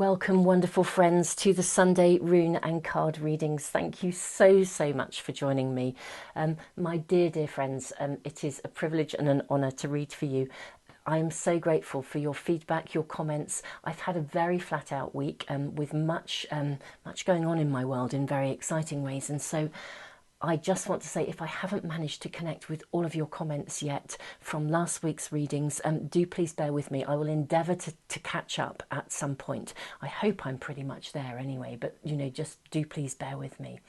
Welcome, wonderful friends, to the Sunday rune and card readings. Thank you so much for joining me. My dear friends, it is a privilege and an honour to read for you. I am so grateful for your feedback, your comments. I've had a very flat out week with much going on in my world in very exciting ways, and so I just want to say, if I haven't managed to connect with all of your comments yet from last week's readings, do please bear with me. I will endeavour to catch up at some point. I hope I'm pretty much there anyway, but just do please bear with me.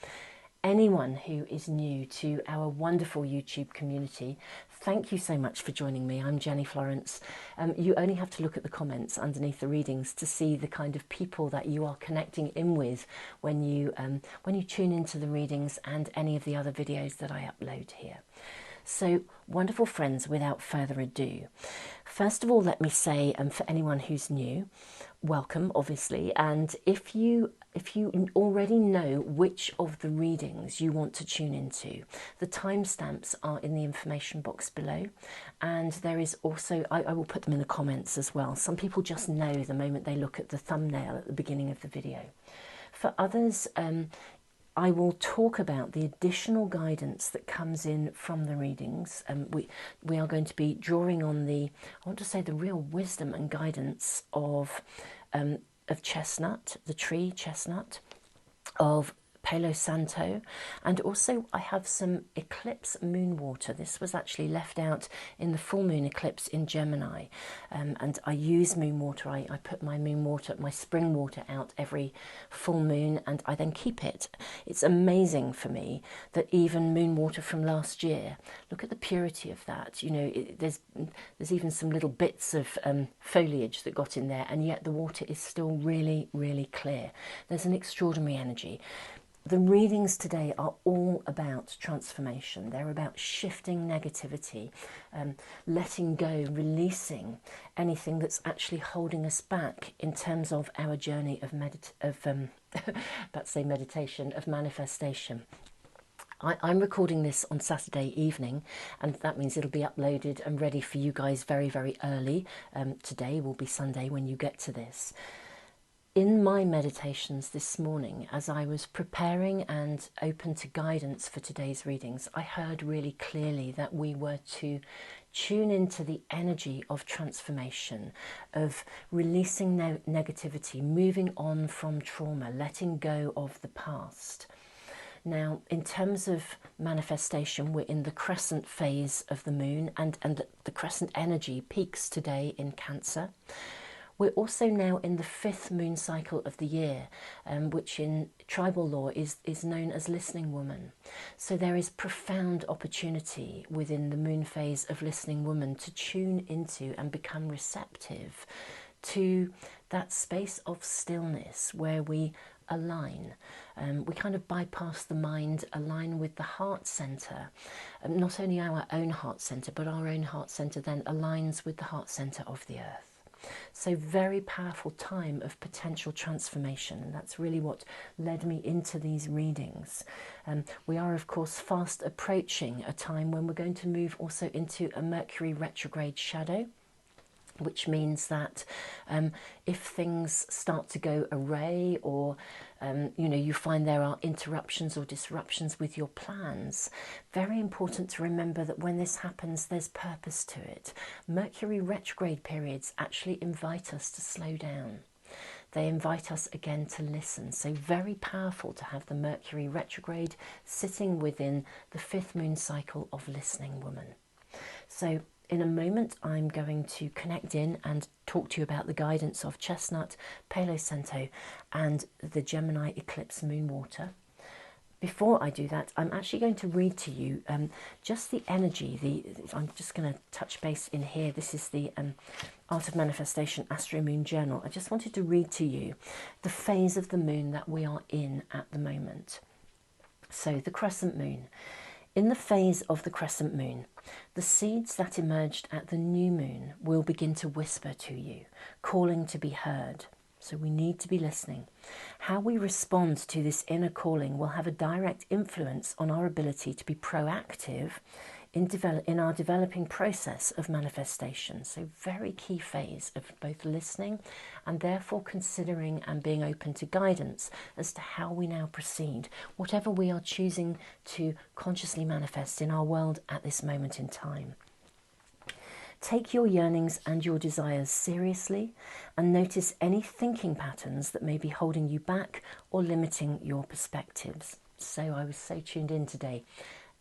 Anyone who is new to our wonderful YouTube community, thank you so much for joining me. I'm Jenny Florence. You only have to look at the comments underneath the readings to see the kind of people that you are connecting in with when you tune into the readings and any of the other videos that I upload here. So, wonderful friends, without further ado, first of all, let me say, for anyone who's new, welcome, obviously, and if you already know which of the readings you want to tune into, the timestamps are in the information box below, and there is also, I will put them in the comments as well. Some people just know the moment they look at the thumbnail at the beginning of the video. For others, I will talk about the additional guidance that comes in from the readings. We are going to be drawing on the real wisdom and guidance of chestnut, the tree chestnut, of Palo Santo, and also I have some eclipse moon water. This was actually left out in the full moon eclipse in Gemini, and I use moon water. I put my moon water, my spring water, out every full moon, and I then keep it. It's amazing for me that even moon water from last year, look at the purity of that. There's even some little bits of foliage that got in there, and yet the water is still really clear. There's an extraordinary energy. The readings today are all about transformation. They're about shifting negativity, letting go, releasing anything that's actually holding us back in terms of our journey of meditation, of manifestation. I'm recording this on Saturday evening, and that means it'll be uploaded and ready for you guys very early. Today will be Sunday when you get to this. In my meditations this morning, as I was preparing and open to guidance for today's readings, I heard really clearly that we were to tune into the energy of transformation, of releasing negativity, moving on from trauma, letting go of the past. Now, in terms of manifestation, we're in the crescent phase of the moon, and the crescent energy peaks today in Cancer. We're also now in the 5th moon cycle of the year, which in tribal law is known as Listening Woman. So there is profound opportunity within the moon phase of Listening Woman to tune into and become receptive to that space of stillness where we align. We kind of bypass the mind, align with the heart center. Not only our own heart center, but our own heart center then aligns with the heart center of the earth. So very powerful time of potential transformation, and that's really what led me into these readings. We are, of course, fast approaching a time when we're going to move also into a Mercury retrograde shadow, which means that if things start to go awry, or you find there are interruptions or disruptions with your plans, very important to remember that when this happens, there's purpose to it. Mercury retrograde periods actually invite us to slow down. They invite us again to listen. So very powerful to have the Mercury retrograde sitting within the 5th moon cycle of Listening Woman. So in a moment, I'm going to connect in and talk to you about the guidance of Chestnut, Palo Santo, and the Gemini eclipse moon water. Before I do that, I'm actually going to read to you just the energy. I'm just going to touch base in here. This is the Art of Manifestation Astro-Moon Journal. I just wanted to read to you the phase of the moon that we are in at the moment. So the crescent moon. In the phase of the crescent moon, the seeds that emerged at the new moon will begin to whisper to you, calling to be heard. So we need to be listening. How we respond to this inner calling will have a direct influence on our ability to be proactive in our developing process of manifestation. So very key phase of both listening and therefore considering and being open to guidance as to how we now proceed, whatever we are choosing to consciously manifest in our world at this moment in time. Take your yearnings and your desires seriously and notice any thinking patterns that may be holding you back or limiting your perspectives. So I was so tuned in today.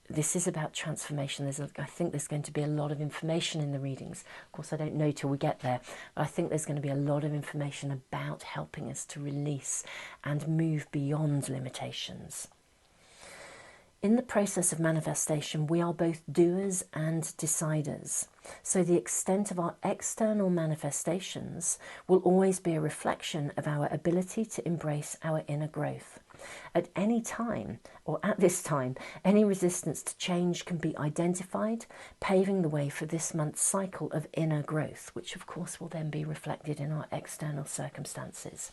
This is about transformation. I think there's going to be a lot of information in the readings. Of course, I don't know till we get there. But I think there's going to be a lot of information about helping us to release and move beyond limitations. In the process of manifestation, we are both doers and deciders. So the extent of our external manifestations will always be a reflection of our ability to embrace our inner growth. At any time, or at this time, any resistance to change can be identified, paving the way for this month's cycle of inner growth, which of course will then be reflected in our external circumstances.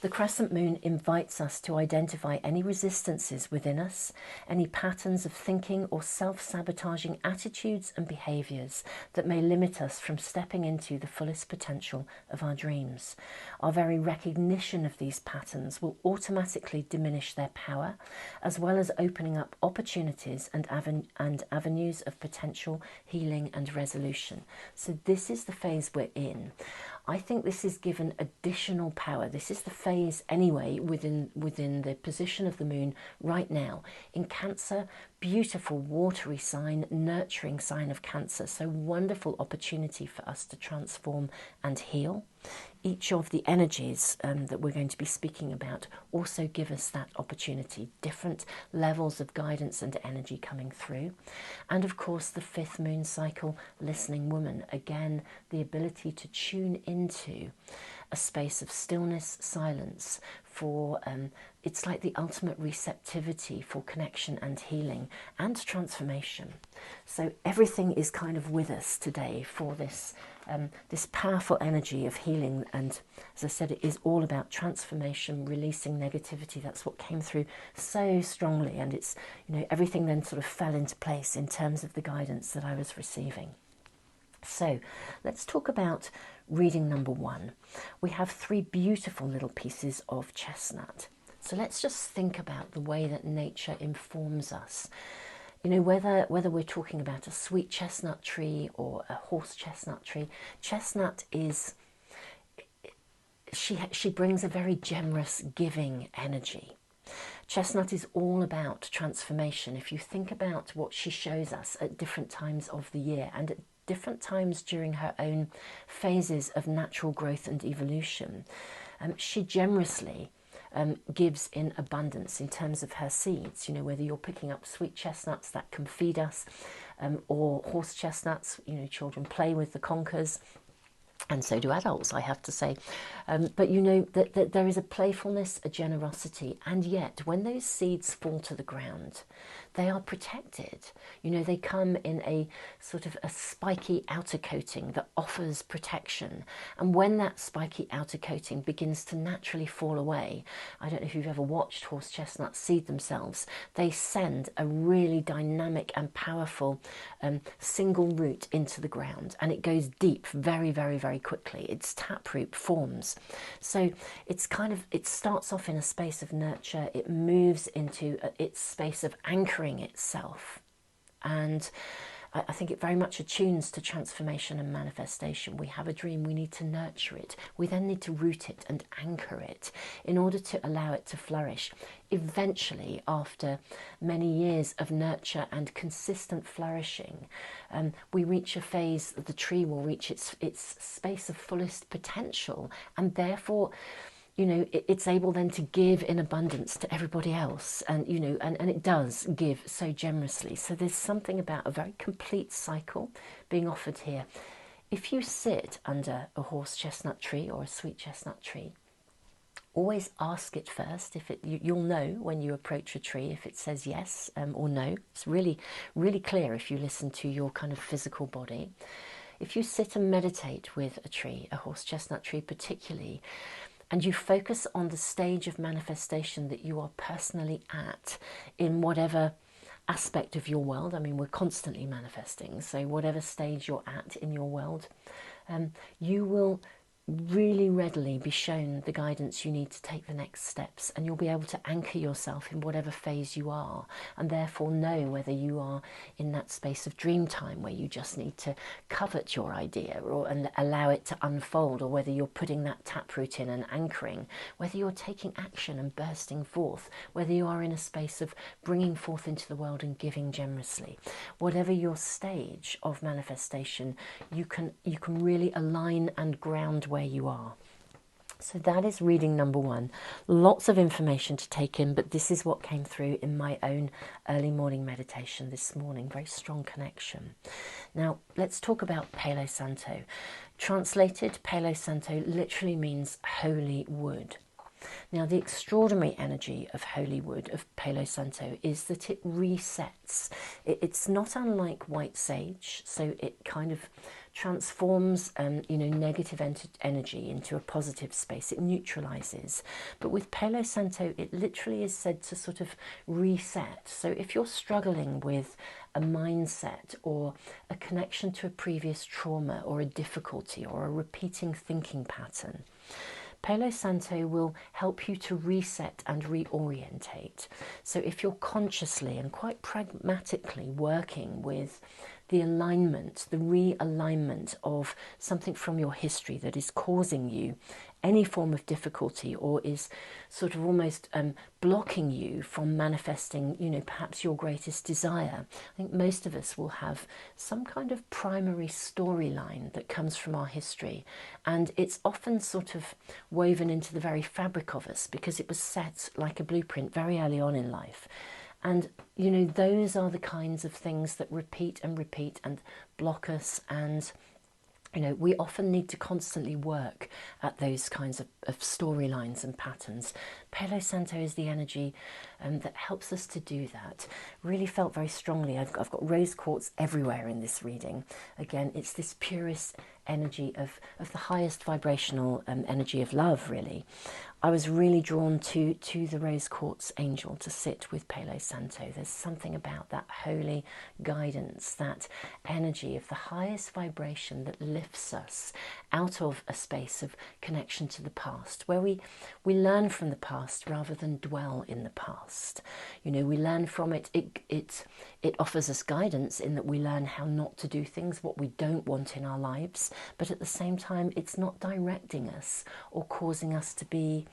The crescent moon invites us to identify any resistances within us, any patterns of thinking or self-sabotaging attitudes and behaviours that may limit us from stepping into the fullest potential of our dreams. Our very recognition of these patterns will automatically diminish their power, as well as opening up opportunities and avenues of potential healing and resolution. So this is the phase we're in. I think this is given additional power. This is the phase anyway within the position of the moon right now. In Cancer, beautiful watery sign, nurturing sign of Cancer. So wonderful opportunity for us to transform and heal. Each of the energies that we're going to be speaking about also give us that opportunity, different levels of guidance and energy coming through. And of course, the fifth moon cycle, listening woman, again, the ability to tune into a space of stillness, silence, for it's like the ultimate receptivity for connection and healing and transformation. So everything is kind of with us today for this this powerful energy of healing. And as I said, it is all about transformation, releasing negativity. That's what came through so strongly, and it's, you know, everything then sort of fell into place in terms of the guidance that I was receiving. So let's talk about reading number 1. We have 3 beautiful little pieces of chestnut. So let's just think about the way that nature informs us. You know, whether we're talking about a sweet chestnut tree or a horse chestnut tree, chestnut is, she brings a very generous, giving energy. Chestnut is all about transformation. If you think about what she shows us at different times of the year and at different times during her own phases of natural growth and evolution, she generously gives in abundance in terms of her seeds. You know, whether you're picking up sweet chestnuts that can feed us, or horse chestnuts, you know, children play with the conkers, and so do adults, I have to say. But you know that there is a playfulness, a generosity, and yet when those seeds fall to the ground, they are protected. You know, they come in a sort of a spiky outer coating that offers protection. And when that spiky outer coating begins to naturally fall away, I don't know if you've ever watched horse chestnuts seed themselves, they send a really dynamic and powerful single root into the ground, and it goes deep very, very, very quickly. Its taproot forms. So it's kind of, it starts off in a space of nurture, it moves into its space of anchoring itself, and I think it very much attunes to transformation and manifestation. We have a dream, we need to nurture it, we then need to root it and anchor it in order to allow it to flourish. Eventually, after many years of nurture and consistent flourishing, we reach a phase that the tree will reach its space of fullest potential, and therefore, you know, it's able then to give in abundance to everybody else, and you know, and it does give so generously. So there's something about a very complete cycle being offered here. If you sit under a horse chestnut tree or a sweet chestnut tree, always ask it first. If you'll know when you approach a tree if it says yes or no. It's really, really clear if you listen to your kind of physical body. If you sit and meditate with a tree, a horse chestnut tree particularly, and you focus on the stage of manifestation that you are personally at in whatever aspect of your world. I mean, we're constantly manifesting, so whatever stage you're at in your world, you will really readily be shown the guidance you need to take the next steps, and you'll be able to anchor yourself in whatever phase you are, and therefore know whether you are in that space of dream time where you just need to covet your idea and allow it to unfold, or whether you're putting that taproot in and anchoring, whether you're taking action and bursting forth, whether you are in a space of bringing forth into the world and giving generously. Whatever your stage of manifestation, you can really align and ground where you are. So that is reading number 1. Lots of information to take in, but this is what came through in my own early morning meditation this morning. Very strong connection. Now let's talk about Palo Santo. Translated, Palo Santo literally means holy wood. Now, the extraordinary energy of holy wood, of Palo Santo, is that it resets. It's not unlike white sage, so it kind of transforms negative energy into a positive space. It neutralizes. But with Palo Santo, it literally is said to sort of reset. So if you're struggling with a mindset or a connection to a previous trauma or a difficulty or a repeating thinking pattern, Palo Santo will help you to reset and reorientate. So if you're consciously and quite pragmatically working with the alignment, the realignment of something from your history that is causing you any form of difficulty, or is sort of almost blocking you from manifesting, perhaps your greatest desire. I think most of us will have some kind of primary storyline that comes from our history, and it's often sort of woven into the very fabric of us because it was set like a blueprint very early on in life. And, those are the kinds of things that repeat and block us, and we often need to constantly work at those kinds of storylines and patterns. Palo Santo is the energy that helps us to do that. Really felt very strongly. I've got rose quartz everywhere in this reading. Again, it's this purest energy of the highest vibrational energy of love, really. I was really drawn to the rose quartz angel to sit with Palo Santo. There's something about that holy guidance, that energy of the highest vibration that lifts us out of a space of connection to the past, where we learn from the past rather than dwell in the past. We learn from it. It offers us guidance in that we learn how not to do things, what we don't want in our lives, but at the same time, it's not directing us or causing us to be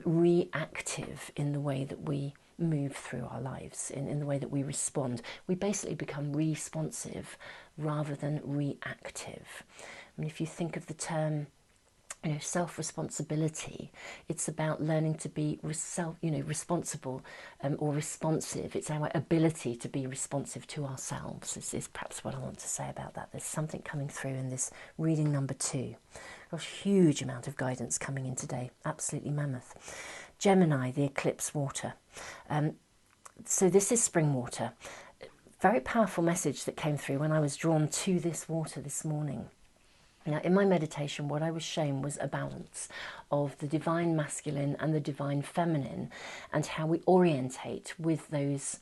reactive in the way that we move through our lives, in the way that we respond. We basically become responsive rather than reactive. I mean, if you think of the term self-responsibility, it's about learning to be responsible or responsive. It's our ability to be responsive to ourselves is perhaps what I want to say about that. There's something coming through in this reading number 2. Gosh, huge amount of guidance coming in today. Absolutely mammoth. Gemini, the eclipse water. So this is spring water. Very powerful message that came through when I was drawn to this water this morning. Now, in my meditation, what I was shown was a balance of the divine masculine and the divine feminine, and how we orientate with those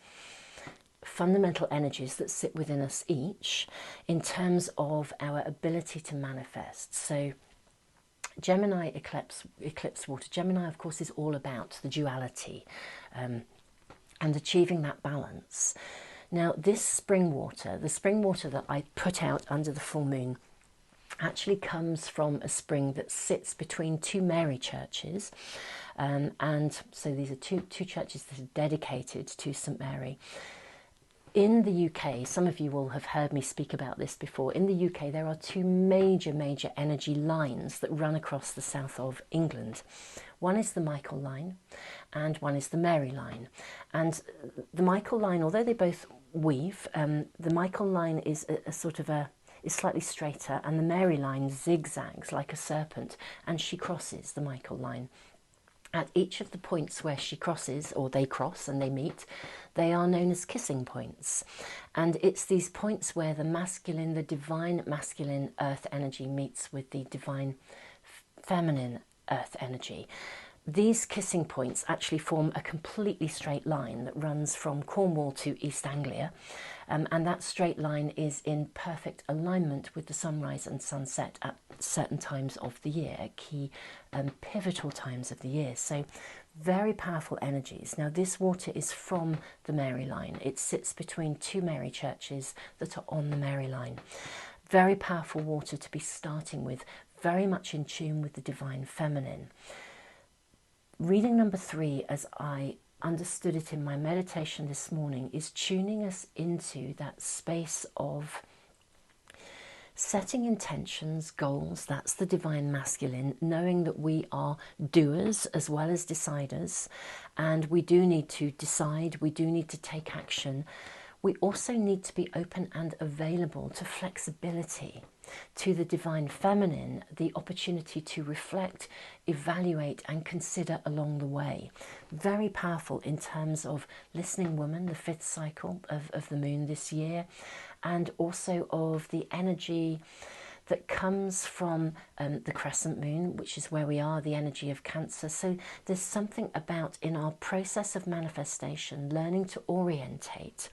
fundamental energies that sit within us each in terms of our ability to manifest. So Gemini eclipse water. Gemini, of course, is all about the duality and achieving that balance. Now, this spring water, the spring water that I put out under the full moon, actually comes from a spring that sits between 2 Mary churches, and so these are two churches that are dedicated to St Mary. In the UK, some of you will have heard me speak about this before. In the UK, there are 2 major energy lines that run across the south of England. One is the Michael line, and one is the Mary line. And the Michael line, although they both weave, the Michael line is is slightly straighter, and the Mary line zigzags like a serpent, and she crosses the Michael line. At each of the points where she crosses, or they cross and they meet, they are known as kissing points. And it's these points where the masculine, the divine masculine earth energy meets with the divine feminine earth energy. these kissing points actually form a completely straight line that runs from Cornwall to East Anglia, and that straight line is in perfect alignment with the sunrise and sunset at certain times of the year, at key pivotal times of the year. So very powerful energies. Now this water is from the Mary line. It sits between two Mary churches that are on the Mary line. Very powerful water to be starting with, very much in tune with the divine feminine. Reading number 3, as I understood it in my meditation this morning, is tuning us into that space of setting intentions, goals. That's the divine masculine, knowing that we are doers as well as deciders, and we do need to decide, we do need to take action. We also need to be open and available to flexibility, to the divine feminine, the opportunity to reflect, evaluate and consider along the way. Very powerful in terms of listening woman, the 5th cycle of the moon this year, and also of the energy that comes from the crescent moon, which is where we are, the energy of Cancer. So there's something about, in our process of manifestation, learning to orientate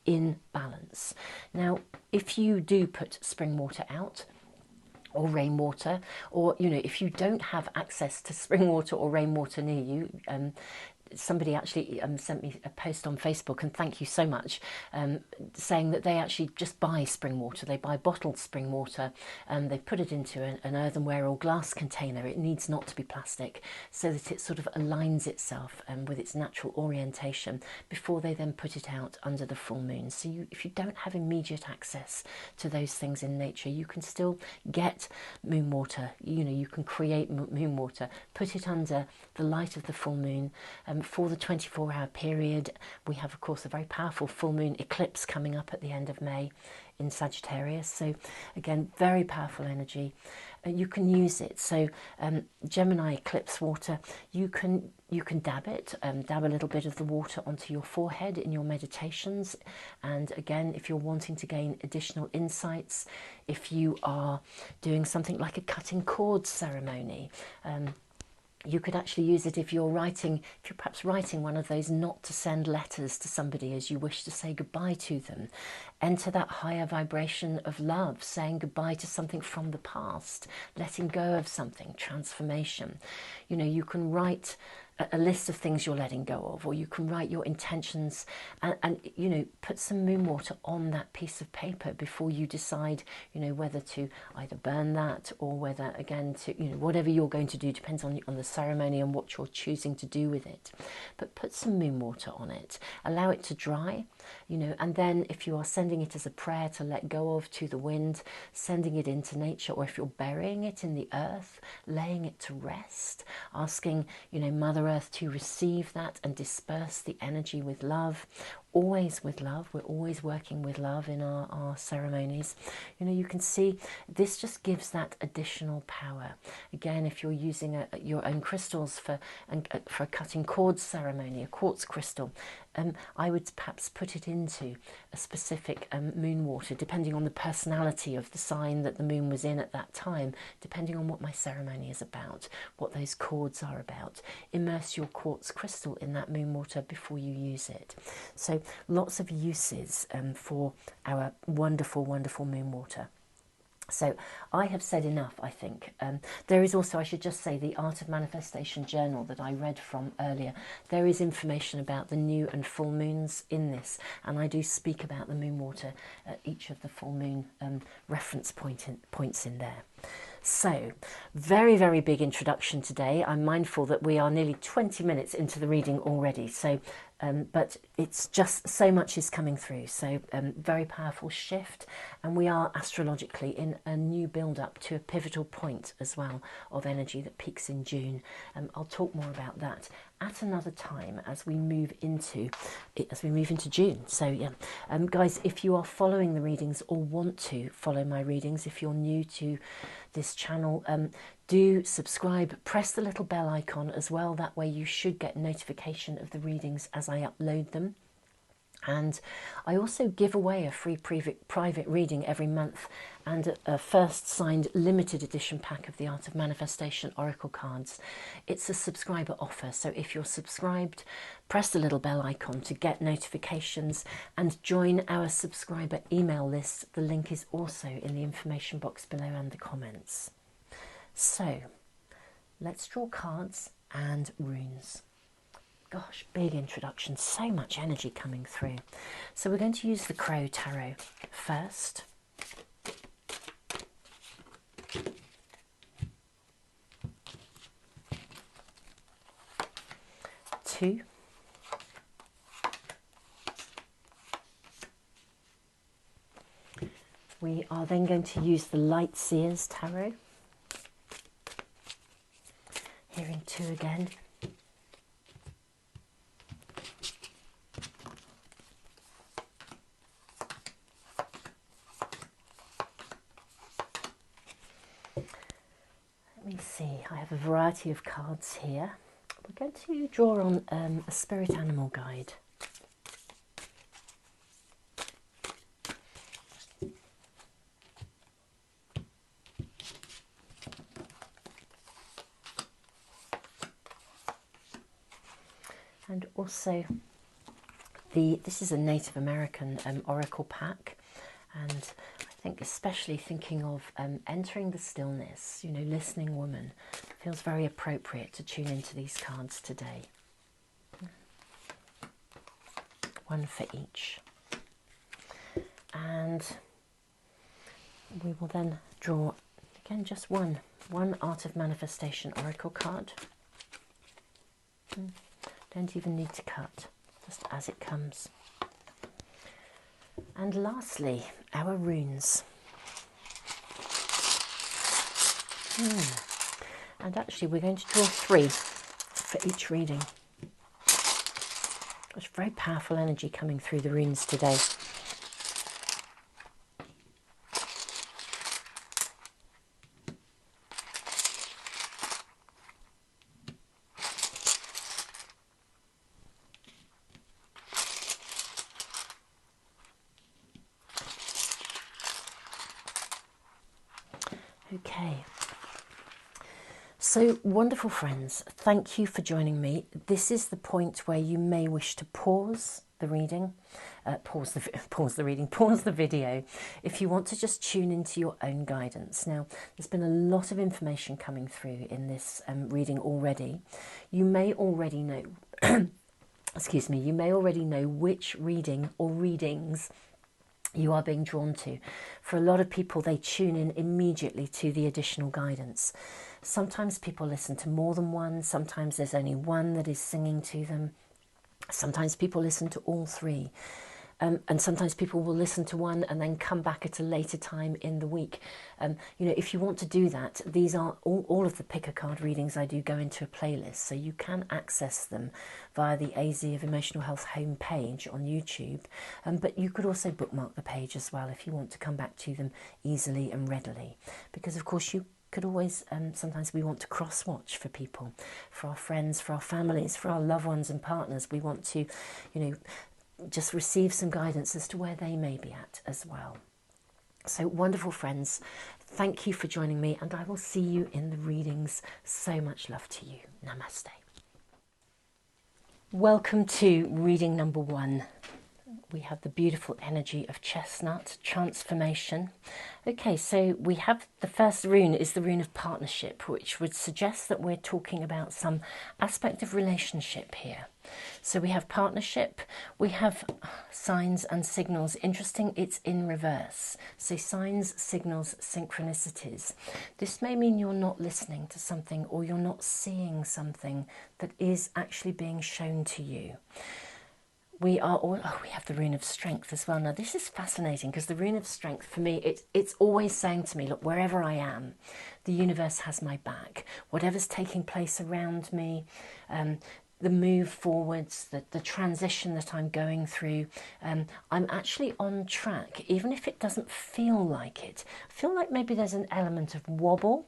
in balance. Now, if you do put spring water out, or rainwater, or if you don't have access to spring water or rainwater near you, somebody actually sent me a post on Facebook, and thank you so much, saying that they actually just buy spring water. They buy bottled spring water, and they put it into an earthenware or glass container. It needs not to be plastic, so that it sort of aligns itself with its natural orientation before they then put it out under the full moon. So if you don't have immediate access to those things in nature, you can still get moon water. You can create moon water, put it under the light of the full moon. For the 24-hour period, we have, of course, a very powerful full moon eclipse coming up at the end of May in Sagittarius. So again, very powerful energy. You can use it. So Gemini eclipse water, you can dab it, dab a little bit of the water onto your forehead in your meditations. And again, if you're wanting to gain additional insights, if you are doing something like a cutting cords ceremony, you could actually use it if you're perhaps writing one of those not to send letters to somebody as you wish to say goodbye to them. Enter that higher vibration of love, saying goodbye to something from the past, letting go of something, transformation. You can write a list of things you're letting go of, or you can write your intentions and put some moon water on that piece of paper before you decide whether to either burn that or whether, again, to whatever you're going to do, depends on the ceremony and what you're choosing to do with it. But put some moon water on it, allow it to dry, and then if you are sending it as a prayer to let go of to the wind, sending it into nature, or if you're burying it in the earth, laying it to rest, asking Mother Earth to receive that and disperse the energy with love. Always with love. We're always working with love in our ceremonies. You can see this just gives that additional power. Again, if you're using your own crystals for a cutting cords ceremony, a quartz crystal, I would perhaps put it into a specific moon water, depending on the personality of the sign that the moon was in at that time, depending on what my ceremony is about, what those cords are about. Immerse your quartz crystal in that moon water before you use it. So lots of uses for our wonderful, wonderful moon water. So I have said enough, I think. There is also, I should just say, the Art of Manifestation journal that I read from earlier. There is information about the new and full moons in this, and I do speak about the moon water at each of the full moon reference points in there. So, very, very big introduction today. I'm mindful that we are nearly 20 minutes into the reading already, so but it's just so much is coming through. So very powerful shift, and we are astrologically in a new build-up to a pivotal point as well of energy that peaks in June. I'll talk more about that at another time as we move into June. So yeah, guys, if you are following the readings or want to follow my readings, if you're new to this channel, do subscribe, press the little bell icon as well. That way you should get notification of the readings as I upload them. And I also give away a free private reading every month and a first signed limited edition pack of the Art of Manifestation Oracle cards. It's a subscriber offer, so if you're subscribed, press the little bell icon to get notifications and join our subscriber email list. The link is also in the information box below and the comments. So let's draw cards and runes. Gosh, big introduction, so much energy coming through. So we're going to use the Crow Tarot first. Two. We are then going to use the Light Seers Tarot. Hearing two again. Let me see, I have a variety of cards here. We're going to draw on a spirit animal guide. And also, this is a Native American oracle pack, and I think especially thinking of entering the stillness, you know, listening woman, feels very appropriate to tune into these cards today. One for each. And we will then draw, again, just one Art of Manifestation oracle card. Don't even need to cut, just as it comes. And lastly, our runes. And actually we're going to draw 3 for each reading. There's very powerful energy coming through the runes today. Okay, so wonderful friends, thank you for joining me. This is the point where you may wish to pause the reading, pause the video, if you want to just tune into your own guidance. Now, there's been a lot of information coming through in this reading already. You may already know, excuse me, you may already know which reading or readings you are being drawn to. For a lot of people, they tune in immediately to the additional guidance. Sometimes people listen to more than one, sometimes there's only one that is singing to them. Sometimes people listen to all 3. And sometimes people will listen to one and then come back at a later time in the week. You know, if you want to do that, these are all of the pick a card readings I do go into a playlist, so you can access them via the AZ of Emotional Health homepage on YouTube. But you could also bookmark the page as well if you want to come back to them easily and readily. Because of course you could always, sometimes we want to cross-watch for people, for our friends, for our families, for our loved ones and partners. We want to, you know, just receive some guidance as to where they may be at as well. So wonderful friends, thank you for joining me, and I will see you in the readings. So much love to you. Namaste. Welcome to reading number 1. We have the beautiful energy of chestnut, transformation. Okay, so we have the first rune is the rune of partnership, which would suggest that we're talking about some aspect of relationship here. So we have partnership, we have signs and signals. Interesting, it's in reverse. So signs, signals, synchronicities. This may mean you're not listening to something, or you're not seeing something that is actually being shown to you. We are all, we have the rune of strength as well. Now this is fascinating, because the rune of strength for me, it's always saying to me, look, wherever I am, the universe has my back. Whatever's taking place around me, the move forwards, the transition that I'm going through, I'm actually on track, even if it doesn't feel like it. I feel like maybe there's an element of wobble.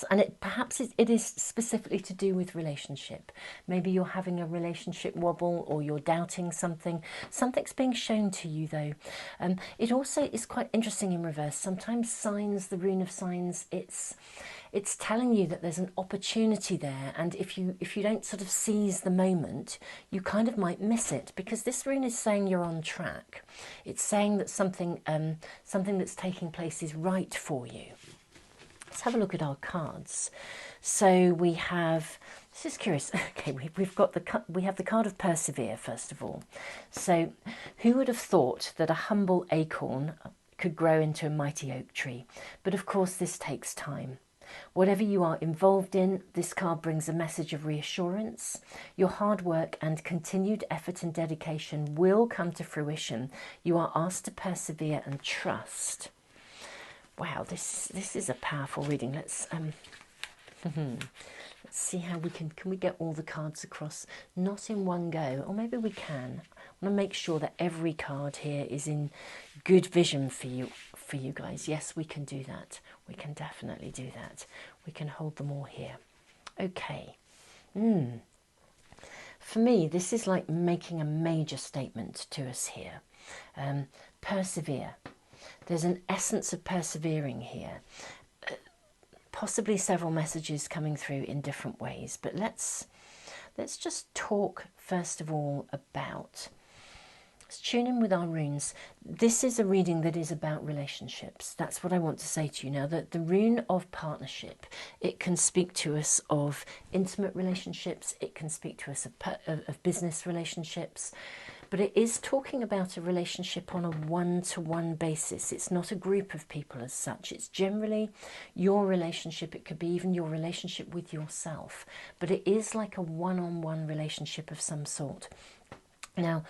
And perhaps it is specifically to do with relationship. Maybe you're having a relationship wobble, or you're doubting something. Something's being shown to you, though. It also is quite interesting in reverse. Sometimes signs, the rune of signs, it's telling you that there's an opportunity there, and if you don't sort of seize the moment, you kind of might miss it, because this rune is saying you're on track. It's saying that something that's taking place is right for you. Let's have a look at our cards. So we have, this is curious. Okay, we have the card of persevere first of all. So who would have thought that a humble acorn could grow into a mighty oak tree? But of course this takes time. Whatever you are involved in, this card brings a message of reassurance. Your hard work and continued effort and dedication will come to fruition. You are asked to persevere and trust. Wow, this is a powerful reading. Let's see how we can we get all the cards across, not in one go, or maybe we can. I want to make sure that every card here is in good vision for you guys. Yes, we can do that. We can definitely do that. We can hold them all here. Okay. For me, this is like making a major statement to us here. Persevere. There's an essence of persevering here. Possibly several messages coming through in different ways, but let's just talk first of all about, let's tune in with our runes. This is a reading that is about relationships. That's what I want to say to you now, that the rune of partnership, it can speak to us of intimate relationships, it can speak to us of business relationships, but it is talking about a relationship on a one-to-one basis. It's not a group of people as such. It's generally your relationship. It could be even your relationship with yourself. But it is like a one-on-one relationship of some sort. Now,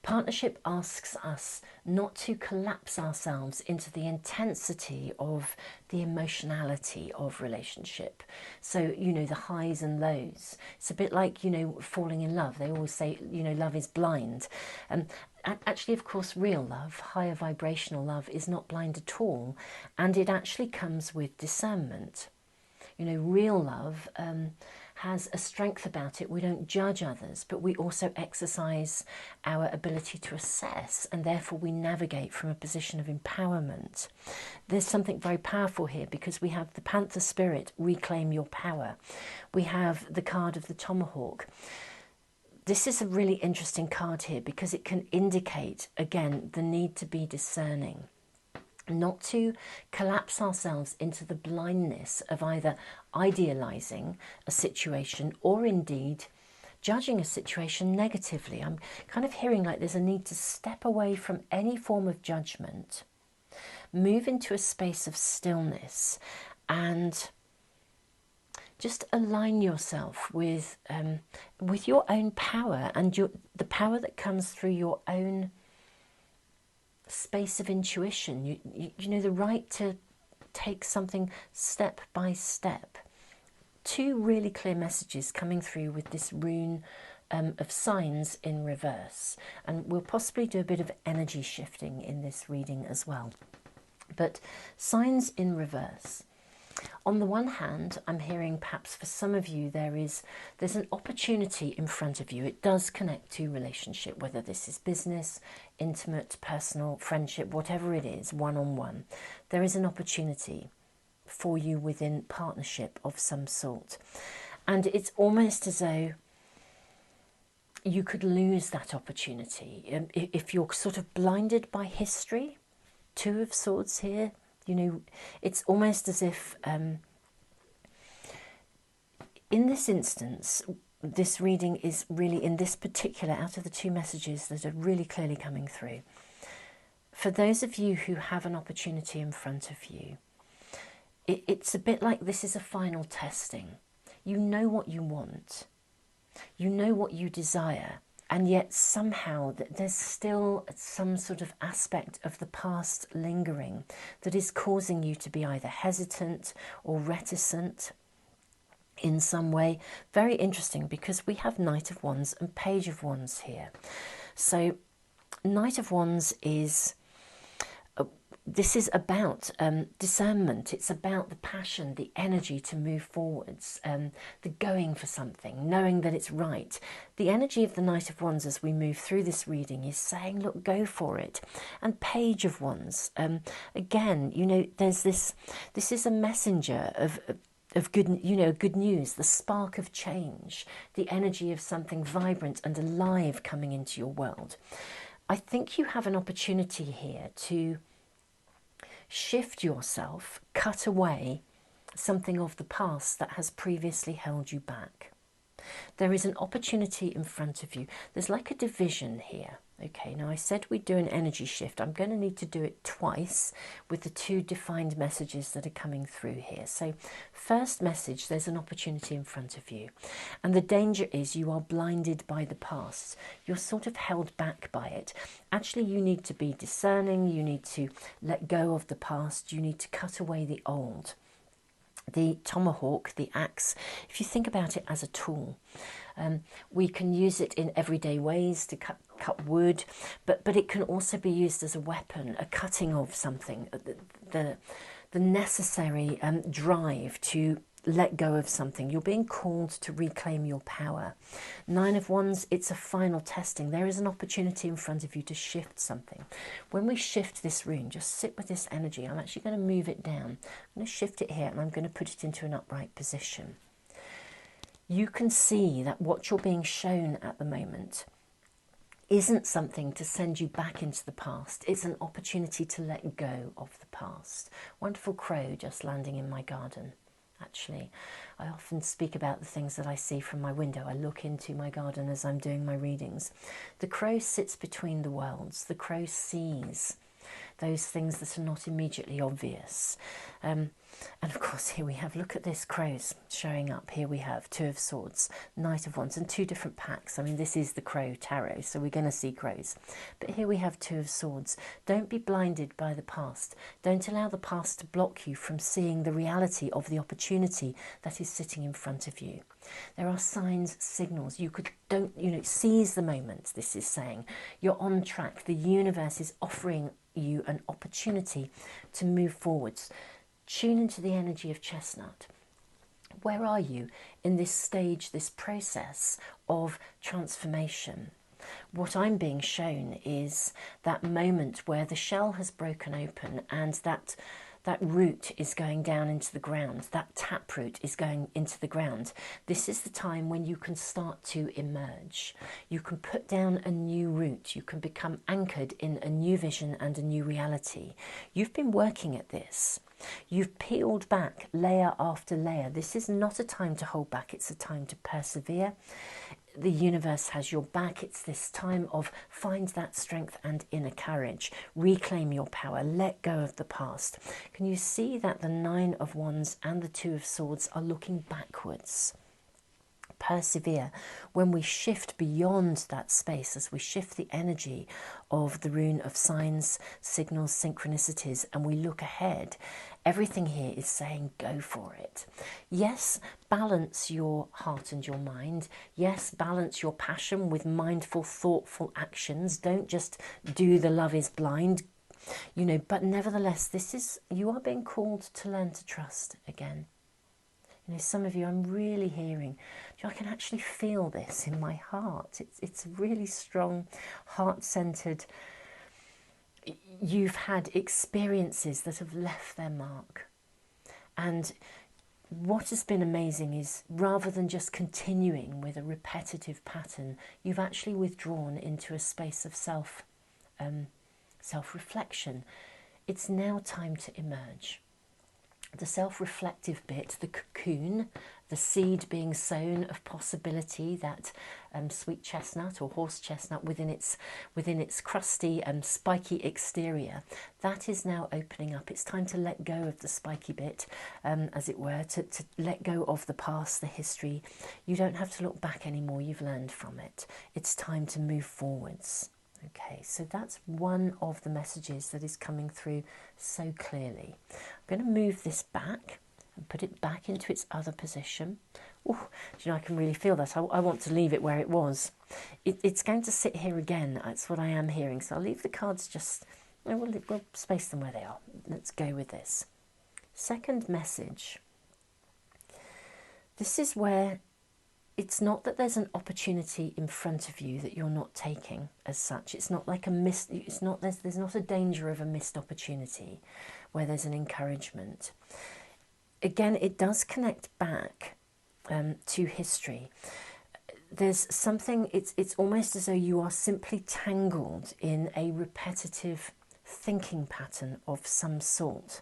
partnership asks us not to collapse ourselves into the intensity of the emotionality of relationship. So, the highs and lows. It's a bit like, falling in love. They always say, love is blind. Actually, of course, real love, higher vibrational love, is not blind at all. And it actually comes with discernment. Real love has a strength about it. We don't judge others, but we also exercise our ability to assess, and therefore we navigate from a position of empowerment. There's something very powerful here, because we have the Panther Spirit, reclaim your power. We have the card of the Tomahawk. This is a really interesting card here, because it can indicate, again, the need to be discerning. Not to collapse ourselves into the blindness of either idealizing a situation or indeed judging a situation negatively. I'm kind of hearing like there's a need to step away from any form of judgment, move into a space of stillness, and just align yourself with your own power and the power that comes through your own space of intuition. You know, the right to take something step by step. Two really clear messages coming through with this rune of signs in reverse, and we'll possibly do a bit of energy shifting in this reading as well. But signs in reverse. On the one hand, I'm hearing perhaps for some of you there's an opportunity in front of you. It does connect to relationship, whether this is business, intimate, personal, friendship, whatever it is, one-on-one. There is an opportunity for you within partnership of some sort. And it's almost as though you could lose that opportunity. If you're sort of blinded by history, Two of Swords here, you know, it's almost as if in this instance, this reading is really in this particular, out of the two messages that are really clearly coming through. For those of you who have an opportunity in front of you, it's a bit like this is a final testing. You know what you want. You know what you desire. And yet somehow there's still some sort of aspect of the past lingering that is causing you to be either hesitant or reticent in some way. Very interesting, because we have Knight of Wands and Page of Wands here. So Knight of Wands is this is about discernment. It's about the passion, the energy to move forwards, the going for something, knowing that it's right. The energy of the Knight of Wands as we move through this reading is saying, look, go for it. And Page of Wands, again, you know, there's this is a messenger of good, you know, good news, the spark of change, the energy of something vibrant and alive coming into your world. I think you have an opportunity here to shift yourself, cut away something of the past that has previously held you back. There is an opportunity in front of you. There's like a division here. Okay, now I said we'd do an energy shift. I'm going to need to do it twice with the two defined messages that are coming through here. So first message, there's an opportunity in front of you. And the danger is you are blinded by the past. You're sort of held back by it. Actually, you need to be discerning. You need to let go of the past. You need to cut away the old. The tomahawk, the axe, if you think about it as a tool, we can use it in everyday ways to cut wood, but it can also be used as a weapon, a cutting of something, the necessary drive to let go of something. You're being called to reclaim your power. Nine of Wands, it's a final testing. There is an opportunity in front of you to shift something. When we shift this rune, just sit with this energy. I'm actually going to move it down. I'm going to shift it here and I'm going to put it into an upright position. You can see that what you're being shown at the moment isn't something to send you back into the past. It's an opportunity to let go of the past. Wonderful crow just landing in my garden. Actually, I often speak about the things that I see from my window. I look into my garden as I'm doing my readings. The crow sits between the worlds. The crow sees those things that are not immediately obvious. And of course, here we have, look at this, crows showing up. Here we have Two of Swords, Knight of Wands, and two different packs. I mean, this is the Crow Tarot, so we're going to see crows. But here we have Two of Swords. Don't be blinded by the past. Don't allow the past to block you from seeing the reality of the opportunity that is sitting in front of you. There are signs, signals. Seize the moment, this is saying. You're on track. The universe is offering you an opportunity to move forwards. Tune into the energy of Chestnut. Where are you in this stage, this process of transformation? What I'm being shown is that moment where the shell has broken open and that root is going down into the ground, that taproot is going into the ground. This is the time when you can start to emerge. You can put down a new root. You can become anchored in a new vision and a new reality. You've been working at this. You've peeled back layer after layer. This is not a time to hold back. It's a time to persevere. The universe has your back. It's this time of find that strength and inner courage. Reclaim your power. Let go of the past. Can you see that the Nine of Wands and the Two of Swords are looking backwards? Persevere. When we shift beyond that space, as we shift the energy of the rune of signs, signals, synchronicities, and we look ahead, everything here is saying go for it. Yes, balance your heart and your mind. Yes, balance your passion with mindful, thoughtful actions. Don't just do the love is blind, but nevertheless, you are being called to learn to trust again. Some of you, I'm really hearing, I can actually feel this in my heart. It's really strong, heart-centered. You've had experiences that have left their mark. And what has been amazing is, rather than just continuing with a repetitive pattern, you've actually withdrawn into a space of self-reflection. It's now time to emerge. The self-reflective bit, the cocoon, the seed being sown of possibility, that sweet chestnut or horse chestnut within its crusty and spiky exterior, that is now opening up. It's time to let go of the spiky bit, as it were, to let go of the past, the history. You don't have to look back anymore. You've learned from it. It's time to move forwards. Okay, so that's one of the messages that is coming through so clearly. I'm going to move this back and put it back into its other position. Ooh, I can really feel that. I want to leave it where it was. It's going to sit here again. That's what I am hearing. So I'll leave the cards just We'll space them where they are. Let's go with this. Second message. This is where it's not that there's an opportunity in front of you that you're not taking as such. It's not like a missed, it's not, there's not a danger of a missed opportunity where there's an encouragement. Again, it does connect back to history. There's something, it's almost as though you are simply tangled in a repetitive thinking pattern of some sort.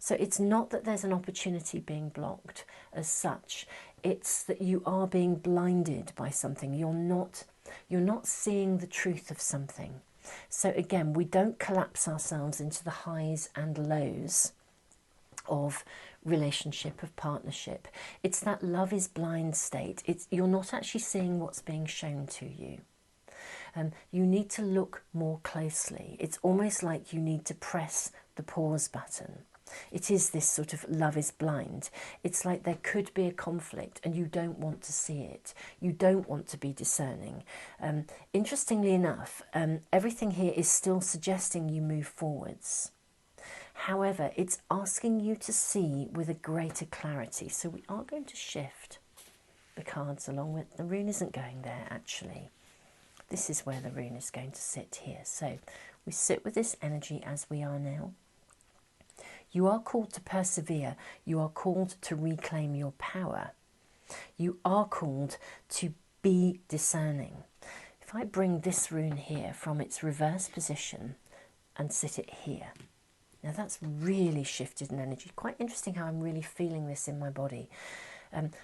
So it's not that there's an opportunity being blocked as such. It's that you are being blinded by something. You're not seeing the truth of something. So again, we don't collapse ourselves into the highs and lows of relationship, of partnership. It's that love is blind state. You're not actually seeing what's being shown to you. You need to look more closely. It's almost like you need to press the pause button. It is this sort of love is blind. It's like there could be a conflict and you don't want to see it. You don't want to be discerning. Interestingly enough, everything here is still suggesting you move forwards. However, it's asking you to see with a greater clarity. So we are going to shift the cards along with, the rune isn't going there actually. This is where the rune is going to sit here. So we sit with this energy as we are now. You are called to persevere. You are called to reclaim your power. You are called to be discerning. If I bring this rune here from its reverse position and sit it here, now that's really shifted in energy. Quite interesting how I'm really feeling this in my body.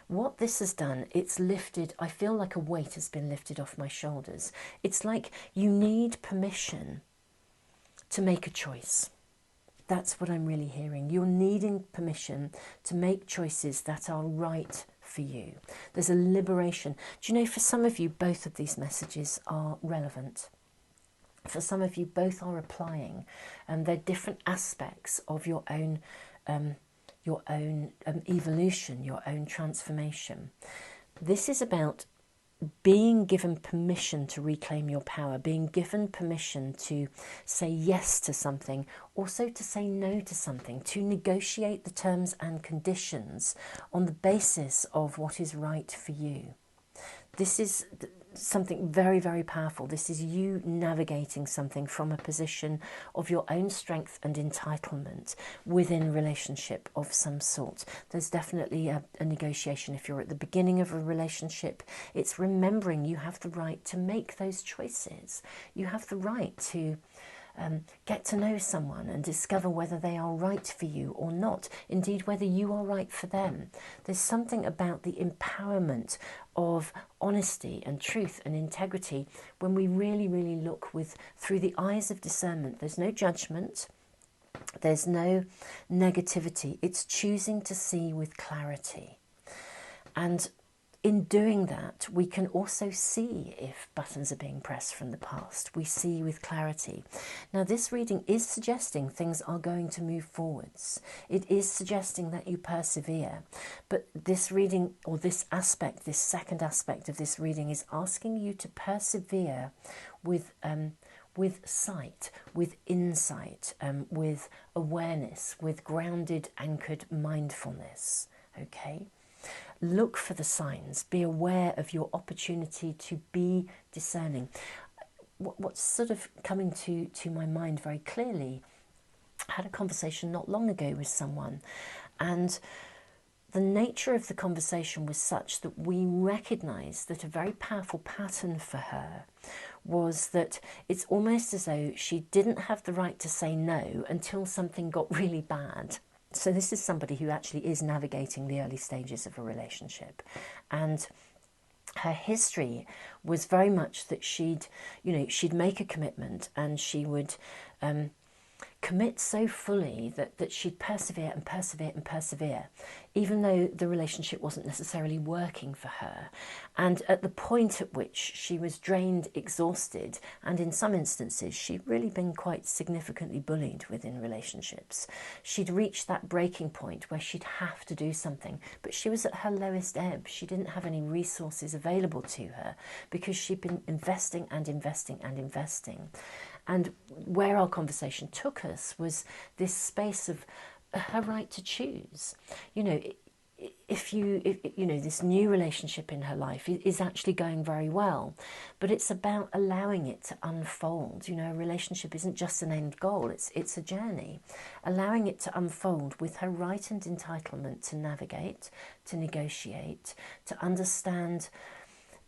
What this has done, it's lifted, I feel like a weight has been lifted off my shoulders. It's like you need permission to make a choice. That's what I'm really hearing. You're needing permission to make choices that are right for you. There's a liberation. Do you know, for some of you, both of these messages are relevant. For some of you, both are applying, and they're different aspects of your own evolution, your own transformation. This is about being given permission to reclaim your power, being given permission to say yes to something, also to say no to something, to negotiate the terms and conditions on the basis of what is right for you. This is something very, very powerful. This is you navigating something from a position of your own strength and entitlement within a relationship of some sort. There's definitely a negotiation. If you're at the beginning of a relationship, it's remembering you have the right to make those choices. You have the right to get to know someone and discover whether they are right for you or not, indeed whether you are right for them. There's something about the empowerment of honesty and truth and integrity when we really, really look through the eyes of discernment. There's no judgment, there's no negativity. It's choosing to see with clarity. And in doing that, we can also see if buttons are being pressed from the past. We see with clarity. Now, this reading is suggesting things are going to move forwards. It is suggesting that you persevere. But this reading, or this aspect, this second aspect of this reading, is asking you to persevere with sight, with insight, with awareness, with grounded, anchored mindfulness. Okay? Look for the signs. Be aware of your opportunity to be discerning. What's sort of coming to my mind very clearly, I had a conversation not long ago with someone, and the nature of the conversation was such that we recognised that a very powerful pattern for her was that it's almost as though she didn't have the right to say no until something got really bad. So this is somebody who actually is navigating the early stages of a relationship. And her history was very much that she'd make a commitment and she would commit so fully that she'd persevere and persevere and persevere, even though the relationship wasn't necessarily working for her. And at the point at which she was drained, exhausted, and in some instances she'd really been quite significantly bullied within relationships, she'd reached that breaking point where she'd have to do something. But she was at her lowest ebb. She didn't have any resources available to her because she'd been investing and investing and investing. And where our conversation took us was this space of her right to choose. You know, if you know, this new relationship in her life is actually going very well, but it's about allowing it to unfold. You know, a relationship isn't just an end goal, it's a journey. Allowing it to unfold with her right and entitlement to navigate, to negotiate, to understand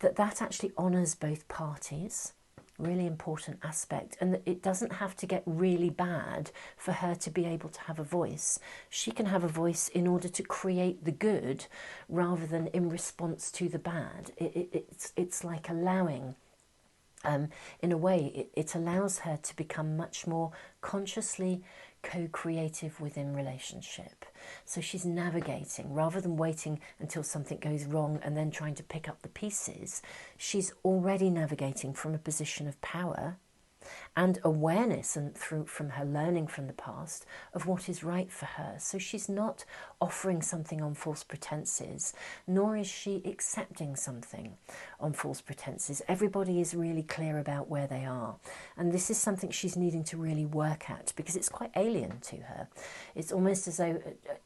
that that actually honours both parties. Really important aspect, and that it doesn't have to get really bad for her to be able to have a voice. She can have a voice in order to create the good rather than in response to the bad. It's like allowing, in a way, it allows her to become much more consciously co-creative within relationship. So she's navigating rather than waiting until something goes wrong and then trying to pick up the pieces. She's already navigating from a position of power and awareness, and from her learning from the past of what is right for her. So she's not offering something on false pretenses, nor is she accepting something on false pretenses. Everybody is really clear about where they are, and this is something she's needing to really work at, because it's quite alien to her. It's almost as though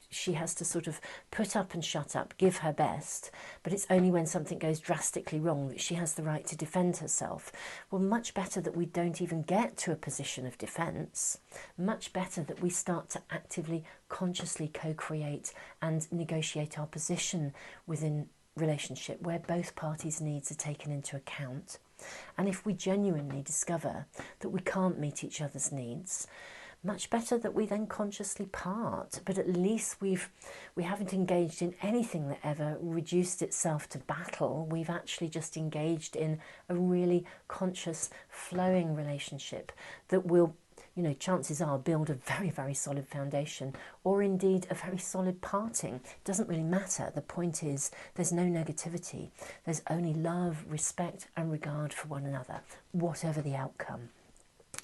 she has to sort of put up and shut up, give her best, but it's only when something goes drastically wrong that she has the right to defend herself. Well, much better that we don't even get to a position of defence. Much better that we start to actively, consciously co-create and negotiate our position within relationship, where both parties' needs are taken into account. And if we genuinely discover that we can't meet each other's needs, much better that we then consciously part, but at least we haven't engaged in anything that ever reduced itself to battle. We've actually just engaged in a really conscious, flowing relationship that will, you know, chances are build a very, very solid foundation, or indeed a very solid parting. It doesn't really matter. The point is there's no negativity. There's only love, respect and regard for one another, whatever the outcome.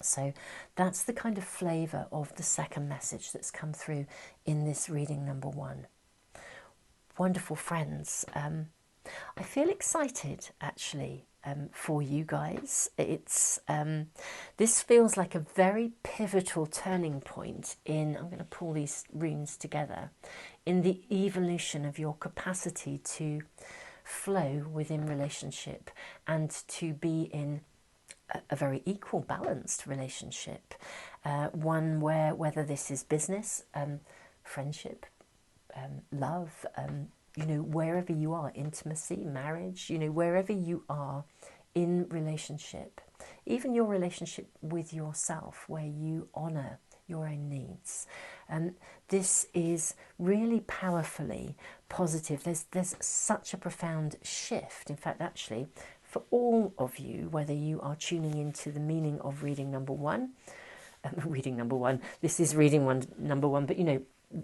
So that's the kind of flavour of the second message that's come through in this reading number 1. Wonderful friends. I feel excited actually for you guys. It's this feels like a very pivotal turning point in, I'm going to pull these runes together, in the evolution of your capacity to flow within relationship and to be in a very equal, balanced relationship, one where, whether this is business, friendship, love, you know, wherever you are, intimacy, marriage, you know, wherever you are in relationship, even your relationship with yourself, where you honour your own needs. This is really powerfully positive. There's such a profound shift. In fact, actually, for all of you, whether you are tuning into the meaning of reading number 1, this is reading number 1, but you know,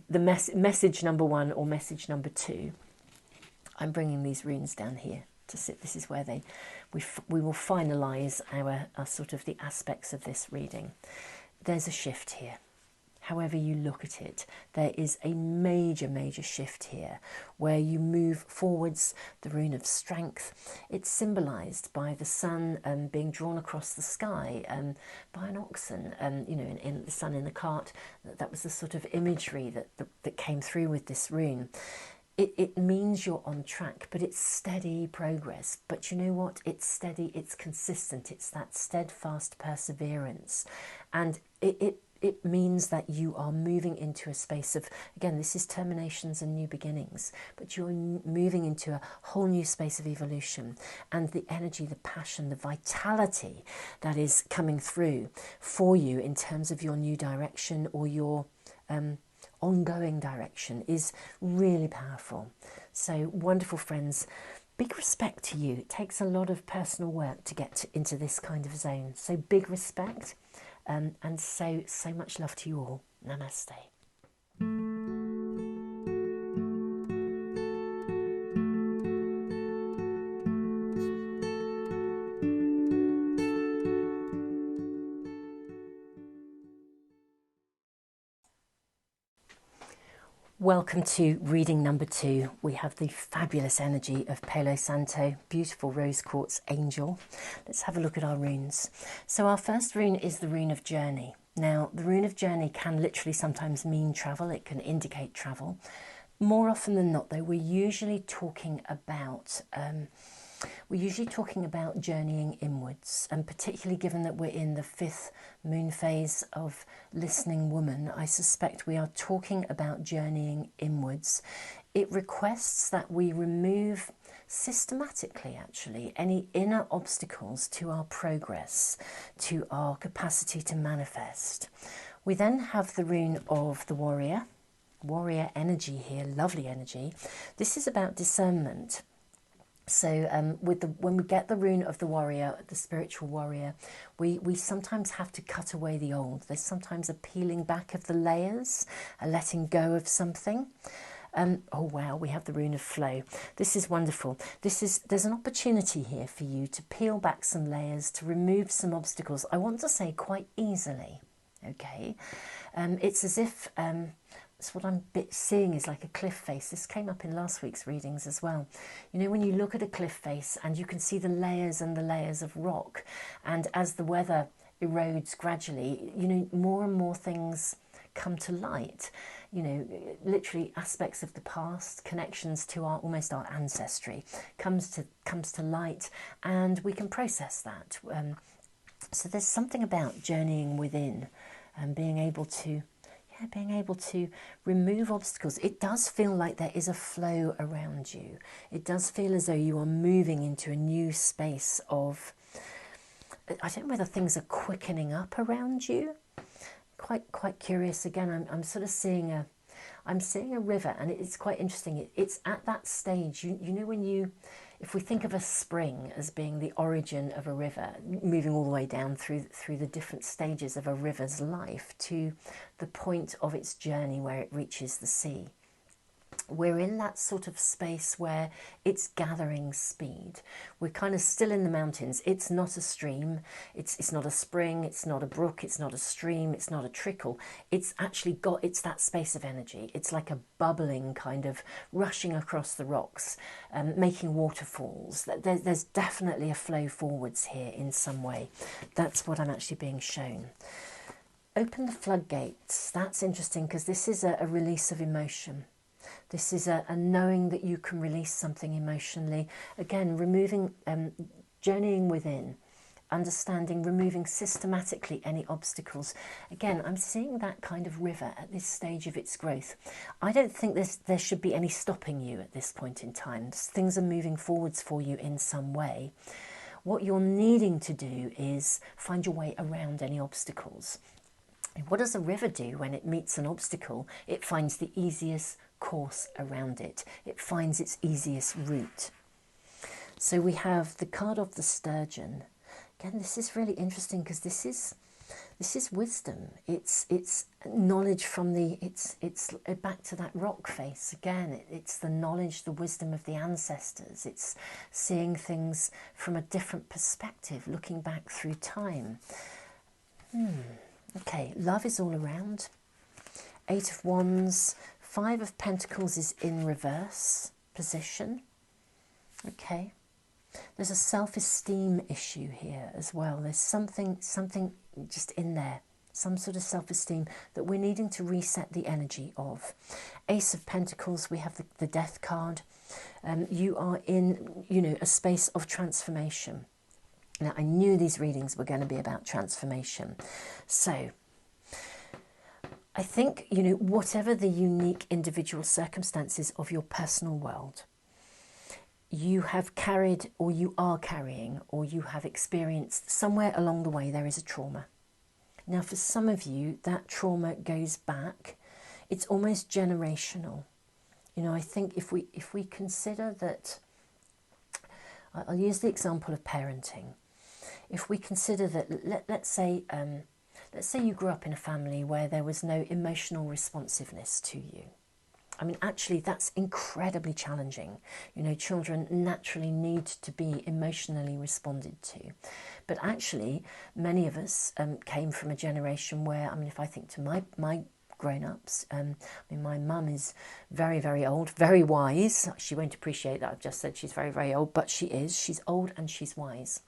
the message number 1 or message number 2, I'm bringing these runes down here to sit. This is where we will finalise our sort of the aspects of this reading. There's a shift here. However you look at it, there is a major, major shift here where you move forwards, the rune of strength. It's symbolised by the sun being drawn across the sky by an oxen, you know, in the sun in the cart. That was the sort of imagery that came through with this rune. It means you're on track, but it's steady progress. But you know what? It's steady, it's consistent, it's that steadfast perseverance. And it means that you are moving into a space of, again, this is terminations and new beginnings, but you're moving into a whole new space of evolution. And the energy, the passion, the vitality that is coming through for you in terms of your new direction or your ongoing direction is really powerful. So wonderful friends, big respect to you. It takes a lot of personal work to get into this kind of zone. So big respect. And so much love to you all. Namaste. Welcome to reading number 2. We have the fabulous energy of Palo Santo, beautiful rose quartz angel. Let's have a look at our runes. So our first rune is the rune of journey. Now, the rune of journey can literally sometimes mean travel. It can indicate travel. More often than not, though, we're usually talking about journeying inwards, and particularly given that we're in the 5th moon phase of listening woman, I suspect we are talking about journeying inwards. It requests that we remove systematically, actually, any inner obstacles to our progress, to our capacity to manifest. We then have the rune of the warrior energy here, lovely energy. This is about discernment. So when we get the rune of the warrior, the spiritual warrior, we sometimes have to cut away the old. There's sometimes a peeling back of the layers, a letting go of something. Oh wow, we have the rune of flow. This is wonderful. There's an opportunity here for you to peel back some layers, to remove some obstacles. I want to say quite easily, okay? It's as if... So what I'm seeing is like a cliff face. This came up in last week's readings as well. You know, when you look at a cliff face and you can see the layers and the layers of rock, and as the weather erodes gradually, you know, more and more things come to light. You know, literally aspects of the past, connections to almost our ancestry comes to light, and we can process that. So there's something about journeying within and being able to remove obstacles. It does feel like there is a flow around you. It does feel as though you are moving into a new space of, I don't know whether things are quickening up around you. Quite curious. Again, I'm sort of seeing a river, and it's quite interesting. It's at that stage, you know, if we think of a spring as being the origin of a river, moving all the way down through the different stages of a river's life to the point of its journey where it reaches the sea. We're in that sort of space where it's gathering speed. We're kind of still in the mountains. It's not a stream. It's not a spring. It's not a brook. It's not a stream. It's not a trickle. It's actually it's that space of energy. It's like a bubbling kind of rushing across the rocks, making waterfalls. There's definitely a flow forwards here in some way. That's what I'm actually being shown. Open the floodgates. That's interesting because this is a release of emotion. This is a knowing that you can release something emotionally. Again, removing, journeying within, understanding, removing systematically any obstacles. Again, I'm seeing that kind of river at this stage of its growth. I don't think there should be any stopping you at this point in time. Things are moving forwards for you in some way. What you're needing to do is find your way around any obstacles. What does a river do when it meets an obstacle? It finds the easiest course around it. It finds its easiest route. So we have the card of the sturgeon. Again, this is really interesting because this is wisdom. It's knowledge from it's back to that rock face again. It's the knowledge, the wisdom of the ancestors. It's seeing things from a different perspective, looking back through time. Okay, love is all around. 8 of Wands, 5 of Pentacles is in reverse position. Okay, there's a self-esteem issue here as well. There's something just in there, some sort of self-esteem that we're needing to reset the energy of. Ace of Pentacles, we have the Death card. You are in, you know, a space of transformation. Now, I knew these readings were going to be about transformation. So, I think, you know, whatever the unique individual circumstances of your personal world, you have carried or you are carrying or you have experienced somewhere along the way, there is a trauma. Now, for some of you, that trauma goes back. It's almost generational. You know, I think if we consider that, I'll use the example of parenting. If we consider that, let's say you grew up in a family where there was no emotional responsiveness to you. I mean, actually, that's incredibly challenging. You know, children naturally need to be emotionally responded to. But actually, many of us came from a generation where, I mean, if I think to my grown-ups. I mean, my mum is very, very old, very wise. She won't appreciate that I've just said she's very, very old, but she is. She's old and she's wise.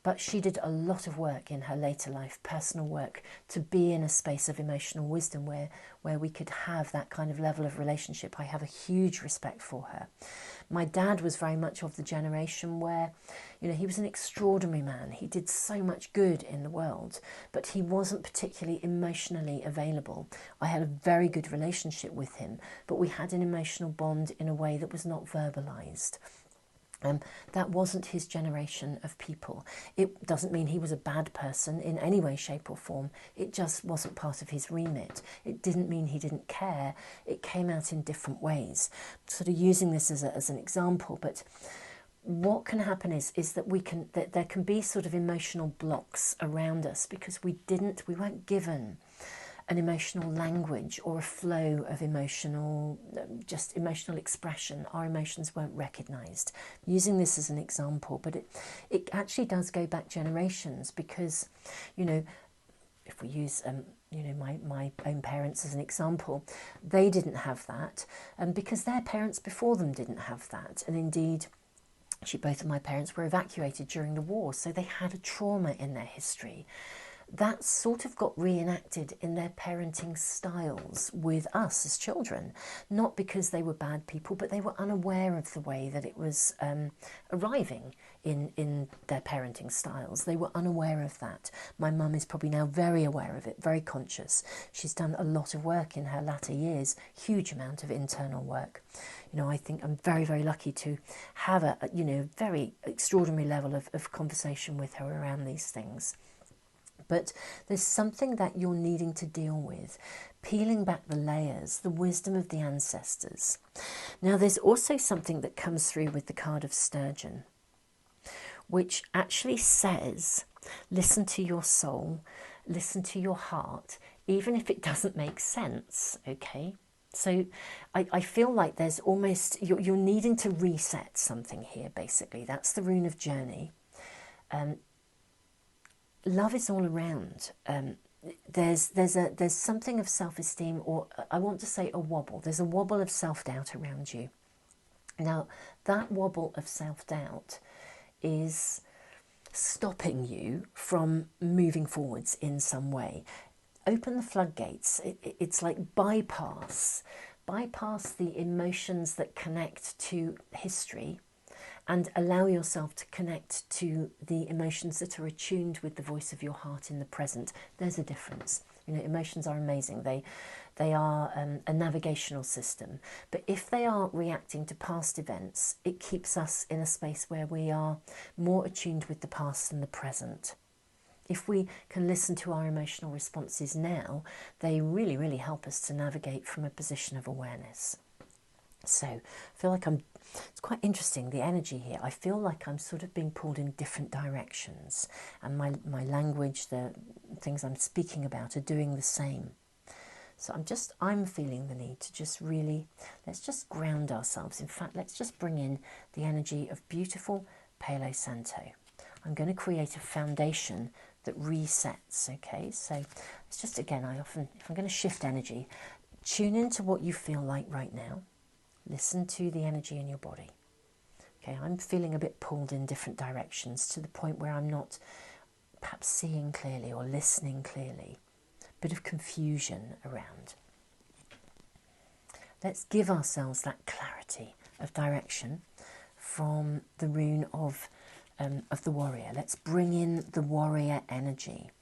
But she did a lot of work in her later life, personal work, to be in a space of emotional wisdom where we could have that kind of level of relationship. I have a huge respect for her. My dad was very much of the generation where, you know, he was an extraordinary man. He did so much good in the world, but he wasn't particularly emotionally available. I had a very good relationship with him, but we had an emotional bond in a way that was not verbalised. That wasn't his generation of people. It doesn't mean he was a bad person in any way, shape or form. It just wasn't part of his remit. It didn't mean he didn't care. It came out in different ways. Sort of using this as an example, but what can happen is that there can be sort of emotional blocks around us because we weren't given an emotional language or a flow of emotional expression. Our emotions weren't recognised. Using this as an example, but it actually does go back generations because, you know, if we use you know, my own parents as an example, they didn't have that, because their parents before them didn't have that, and indeed, actually both of my parents were evacuated during the war, so they had a trauma in their history. That sort of got reenacted in their parenting styles with us as children, not because they were bad people, but they were unaware of the way that it was arriving in their parenting styles. They were unaware of that. My mum is probably now very aware of it, very conscious. She's done a lot of work in her latter years, huge amount of internal work. You know, I think I'm very, very lucky to have a you know, very extraordinary level of conversation with her around these things. But there's something that you're needing to deal with, peeling back the layers, the wisdom of the ancestors. Now, there's also something that comes through with the card of Sturgeon, which actually says, listen to your soul, listen to your heart, even if it doesn't make sense, okay? So I feel like there's almost, you're needing to reset something here, basically. That's the rune of journey. Love is all around. There's something of self-esteem, or I want to say a wobble. There's a wobble of self-doubt around you. Now, that wobble of self-doubt is stopping you from moving forwards in some way. Open the floodgates. It's like bypass the emotions that connect to history, and allow yourself to connect to the emotions that are attuned with the voice of your heart in the present. There's a difference. You know, emotions are amazing. They are a navigational system. But if they are reacting to past events, it keeps us in a space where we are more attuned with the past than the present. If we can listen to our emotional responses now, they really, really help us to navigate from a position of awareness. So I feel like it's quite interesting, the energy here. I feel like I'm sort of being pulled in different directions, and my language, the things I'm speaking about are doing the same. So I'm feeling the need to just really, let's just ground ourselves. In fact, let's just bring in the energy of beautiful Palo Santo. I'm going to create a foundation that resets, okay? So it's just, again, if I'm going to shift energy, tune into what you feel like right now. Listen to the energy in your body. Okay, I'm feeling a bit pulled in different directions to the point where I'm not perhaps seeing clearly or listening clearly. A bit of confusion around. Let's give ourselves that clarity of direction from the rune of the warrior. Let's bring in the warrior energy.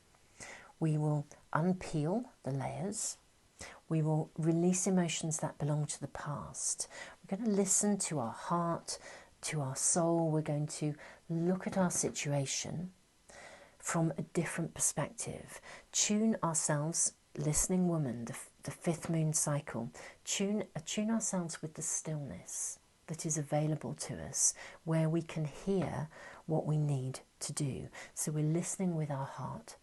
We will unpeel the layers. We will release emotions that belong to the past. We're going to listen to our heart, to our soul. We're going to look at our situation from a different perspective. Tune ourselves, listening woman, the fifth moon cycle. Attune ourselves with the stillness that is available to us, where we can hear what we need to do. So we're listening with our heart.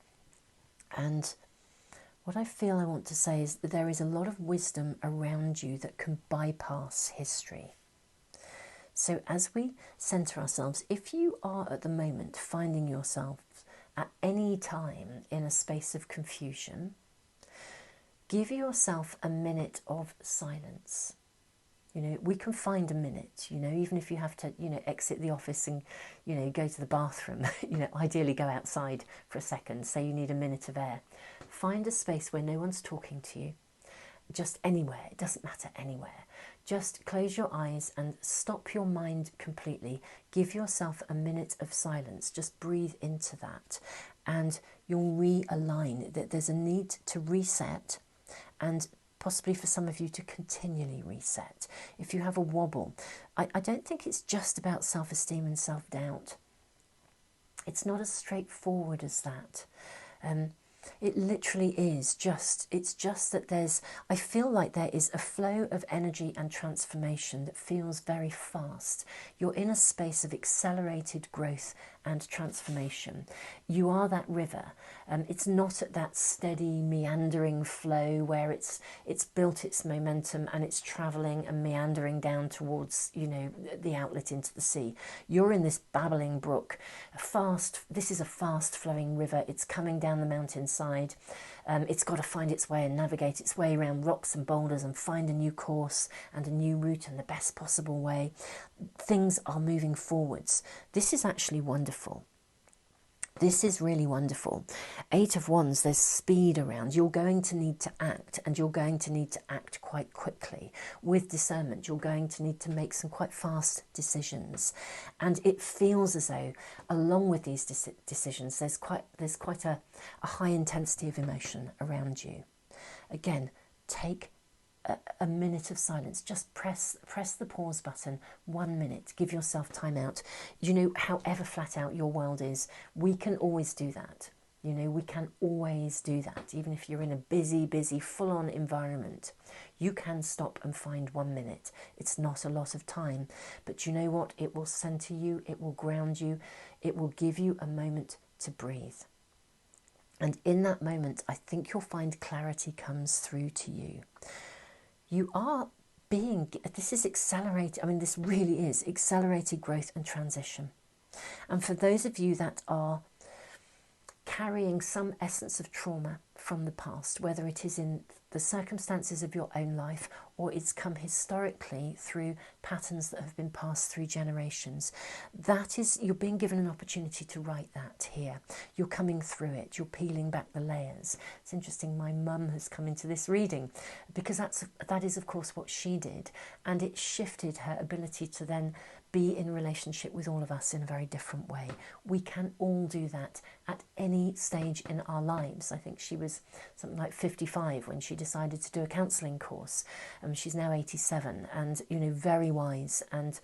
And what I feel I want to say is that there is a lot of wisdom around you that can bypass history. So as we centre ourselves, if you are at the moment finding yourself at any time in a space of confusion, Give yourself a minute of silence. You know, we can find a minute, you know, even if you have to, you know, exit the office and, you know, go to the bathroom, you know, ideally go outside for a second, say you need a minute of air. Find a space where no one's talking to you, just anywhere, it doesn't matter, anywhere. Just close your eyes and stop your mind completely. Give yourself a minute of silence, just breathe into that and you'll realign. That there's a need to reset and possibly for some of you to continually reset. If you have a wobble, I don't think it's just about self-esteem and self-doubt. It's not as straightforward as that. It literally is it's just that I feel like there is a flow of energy and transformation that feels very fast. You're in a space of accelerated growth and transformation. You are that river. It's not at that steady meandering flow where it's built its momentum and it's travelling and meandering down towards, you know, the outlet into the sea. You're in this babbling brook. This is a fast flowing river. It's coming down the mountainside. It's got to find its way and navigate its way around rocks and boulders and find a new course and a new route and the best possible way. Things are moving forwards. This is actually wonderful. This is really wonderful. 8 of Wands, there's speed around. You're going to need to act, and you're going to need to act quite quickly. With discernment, you're going to need to make some quite fast decisions. And it feels as though, along with these decisions, there's quite a high intensity of emotion around you. Again, take a minute of silence. Just press the pause button. 1 minute. Give yourself time out. You know, however flat out your world is, we can always do that. You know, we can always do that. Even if you're in a busy, full-on environment, you can stop and find 1 minute. It's not a lot of time, but you know what? It will center you. It will ground you. It will give you a moment to breathe. And in that moment, I think you'll find clarity comes through to you. You are this is accelerated, I mean, this really is accelerated growth and transition. And for those of you that are carrying some essence of trauma from the past, whether it is in the circumstances of your own life or it's come historically through patterns that have been passed through generations, you're being given an opportunity to write that here. You're coming through it, you're peeling back the layers. It's interesting, my mum has come into this reading because that is of course what she did, and it shifted her ability to then be in relationship with all of us in a very different way. We can all do that at any stage in our lives. I think she was something like 55 when she decided to do a counselling course. She's now 87 and, you know, very wise, and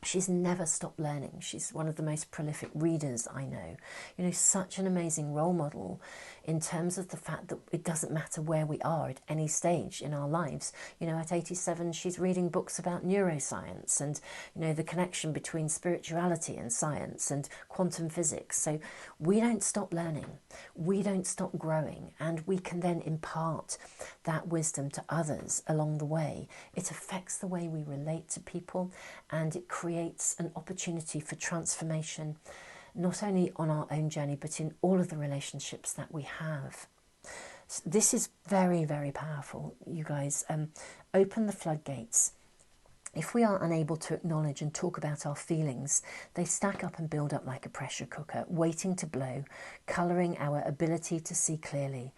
she's never stopped learning. She's one of the most prolific readers I know. You know, such an amazing role model in terms of the fact that it doesn't matter where we are at any stage in our lives. You know, at 87, she's reading books about neuroscience and, you know, the connection between spirituality and science and quantum physics. So we don't stop learning. We don't stop growing, and we can then impart that wisdom to others along the way. It affects the way we relate to people, and it creates an opportunity for transformation, not only on our own journey, but in all of the relationships that we have. So this is very, very powerful, you guys. Open the floodgates. If we are unable to acknowledge and talk about our feelings, they stack up and build up like a pressure cooker, waiting to blow, colouring our ability to see clearly.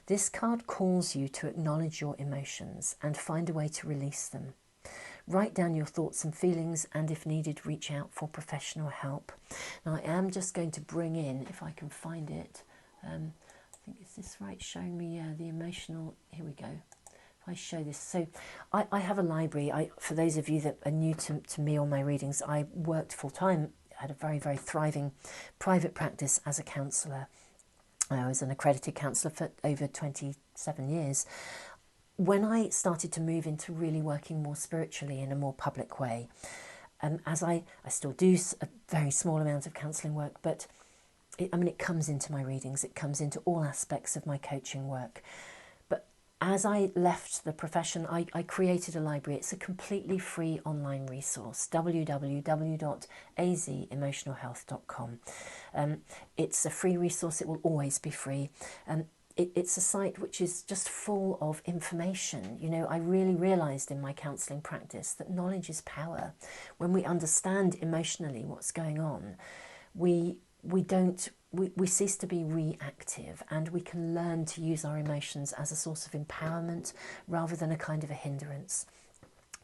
This card calls you to acknowledge your emotions and find a way to release them. Write down your thoughts and feelings, and if needed, reach out for professional help. Now, I am just going to bring in, if I can find it, I think, is this right, showing me the emotional, here we go. If I show this, so I have a library. For those of you that are new to me or my readings, I worked full-time, had a very, very thriving private practice as a counsellor. I was an accredited counsellor for over 27 years. When I started to move into really working more spiritually in a more public way, as I still do a very small amount of counselling work, but it comes into my readings, it comes into all aspects of my coaching work. But as I left the profession, I created a library. It's a completely free online resource, www.azemotionalhealth.com. It's a free resource. It will always be free. it's a site which is just full of information. You know, I really realised in my counselling practice that knowledge is power. When we understand emotionally what's going on, we cease to be reactive, and we can learn to use our emotions as a source of empowerment rather than a kind of a hindrance.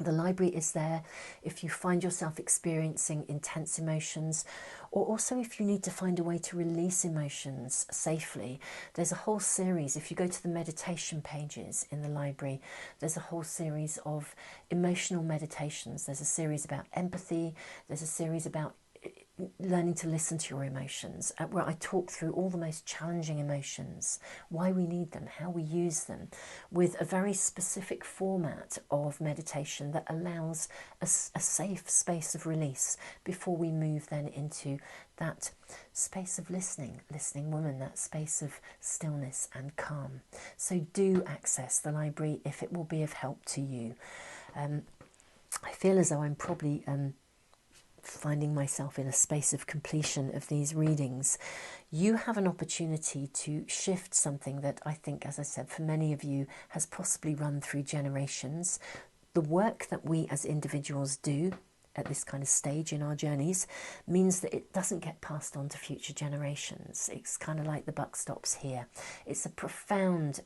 The library is there if you find yourself experiencing intense emotions, or also if you need to find a way to release emotions safely. There's a whole series, if you go to the meditation pages in the library, there's a whole series of emotional meditations. There's a series about empathy, there's a series about learning to listen to your emotions, where I talk through all the most challenging emotions, why we need them, how we use them, with a very specific format of meditation that allows a safe space of release before we move then into that space of listening woman, that space of stillness and calm. So do access the library if it will be of help to you. I feel as though I'm probably finding myself in a space of completion of these readings. You have an opportunity to shift something that I think, as I said, for many of you has possibly run through generations. The work that we as individuals do at this kind of stage in our journeys means that it doesn't get passed on to future generations. It's kind of like the buck stops here. It's a profound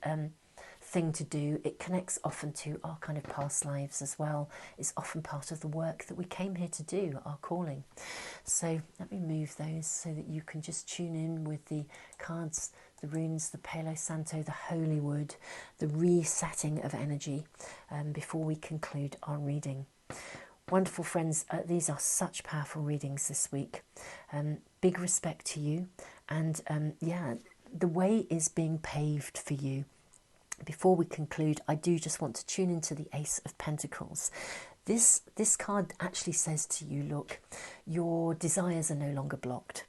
thing to do. It connects often to our kind of past lives as well. It's often part of the work that we came here to do, our calling. So let me move those so that you can just tune in with the cards, the runes, the Palo Santo, the Holy Wood, the resetting of energy before we conclude our reading. Wonderful friends, these are such powerful readings this week. Big respect to you, and yeah, the way is being paved for you. Before we conclude, I do just want to tune into the Ace of Pentacles. This card actually says to you, look, your desires are no longer blocked.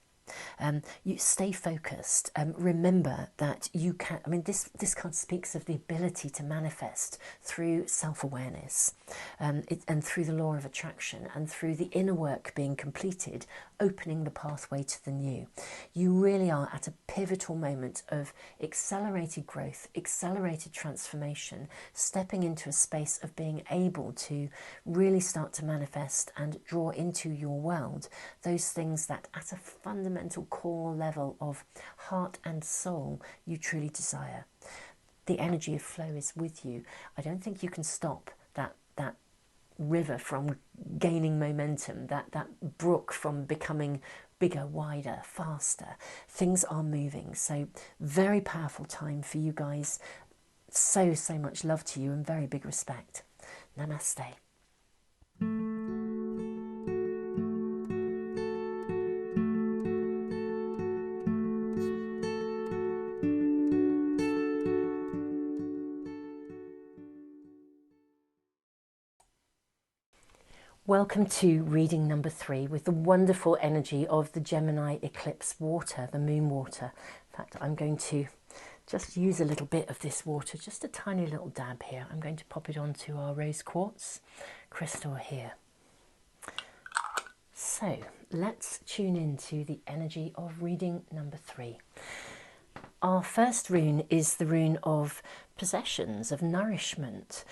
You stay focused. Remember that you can, I mean, this card speaks of the ability to manifest through self-awareness and through the law of attraction and through the inner work being completed, opening the pathway to the new. You really are at a pivotal moment of accelerated growth, accelerated transformation, stepping into a space of being able to really start to manifest and draw into your world those things that at a fundamental core level of heart and soul you truly desire. The energy of flow is with you. I don't think you can stop that river from gaining momentum, that brook from becoming bigger, wider, faster. Things are moving. So very powerful time for you guys. So much love to you and very big respect. Namaste. Welcome to reading number 3 with the wonderful energy of the Gemini eclipse water, the moon water. In fact, I'm going to just use a little bit of this water, just a tiny little dab here. I'm going to pop it onto our rose quartz crystal here. So let's tune into the energy of reading number 3. Our first rune is the rune of possessions, of nourishment.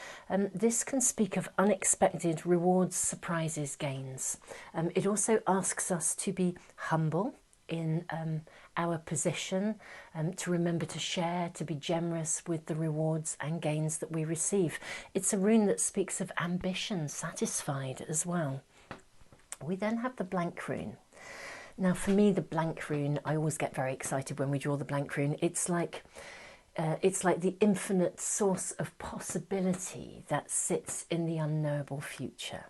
This can speak of unexpected rewards, surprises, gains. It also asks us to be humble in our position, to remember to share, to be generous with the rewards and gains that we receive. It's a rune that speaks of ambition, satisfied as well. We then have the blank rune. Now for me, the blank rune, I always get very excited when we draw the blank rune. It's like the infinite source of possibility that sits in the unknowable future.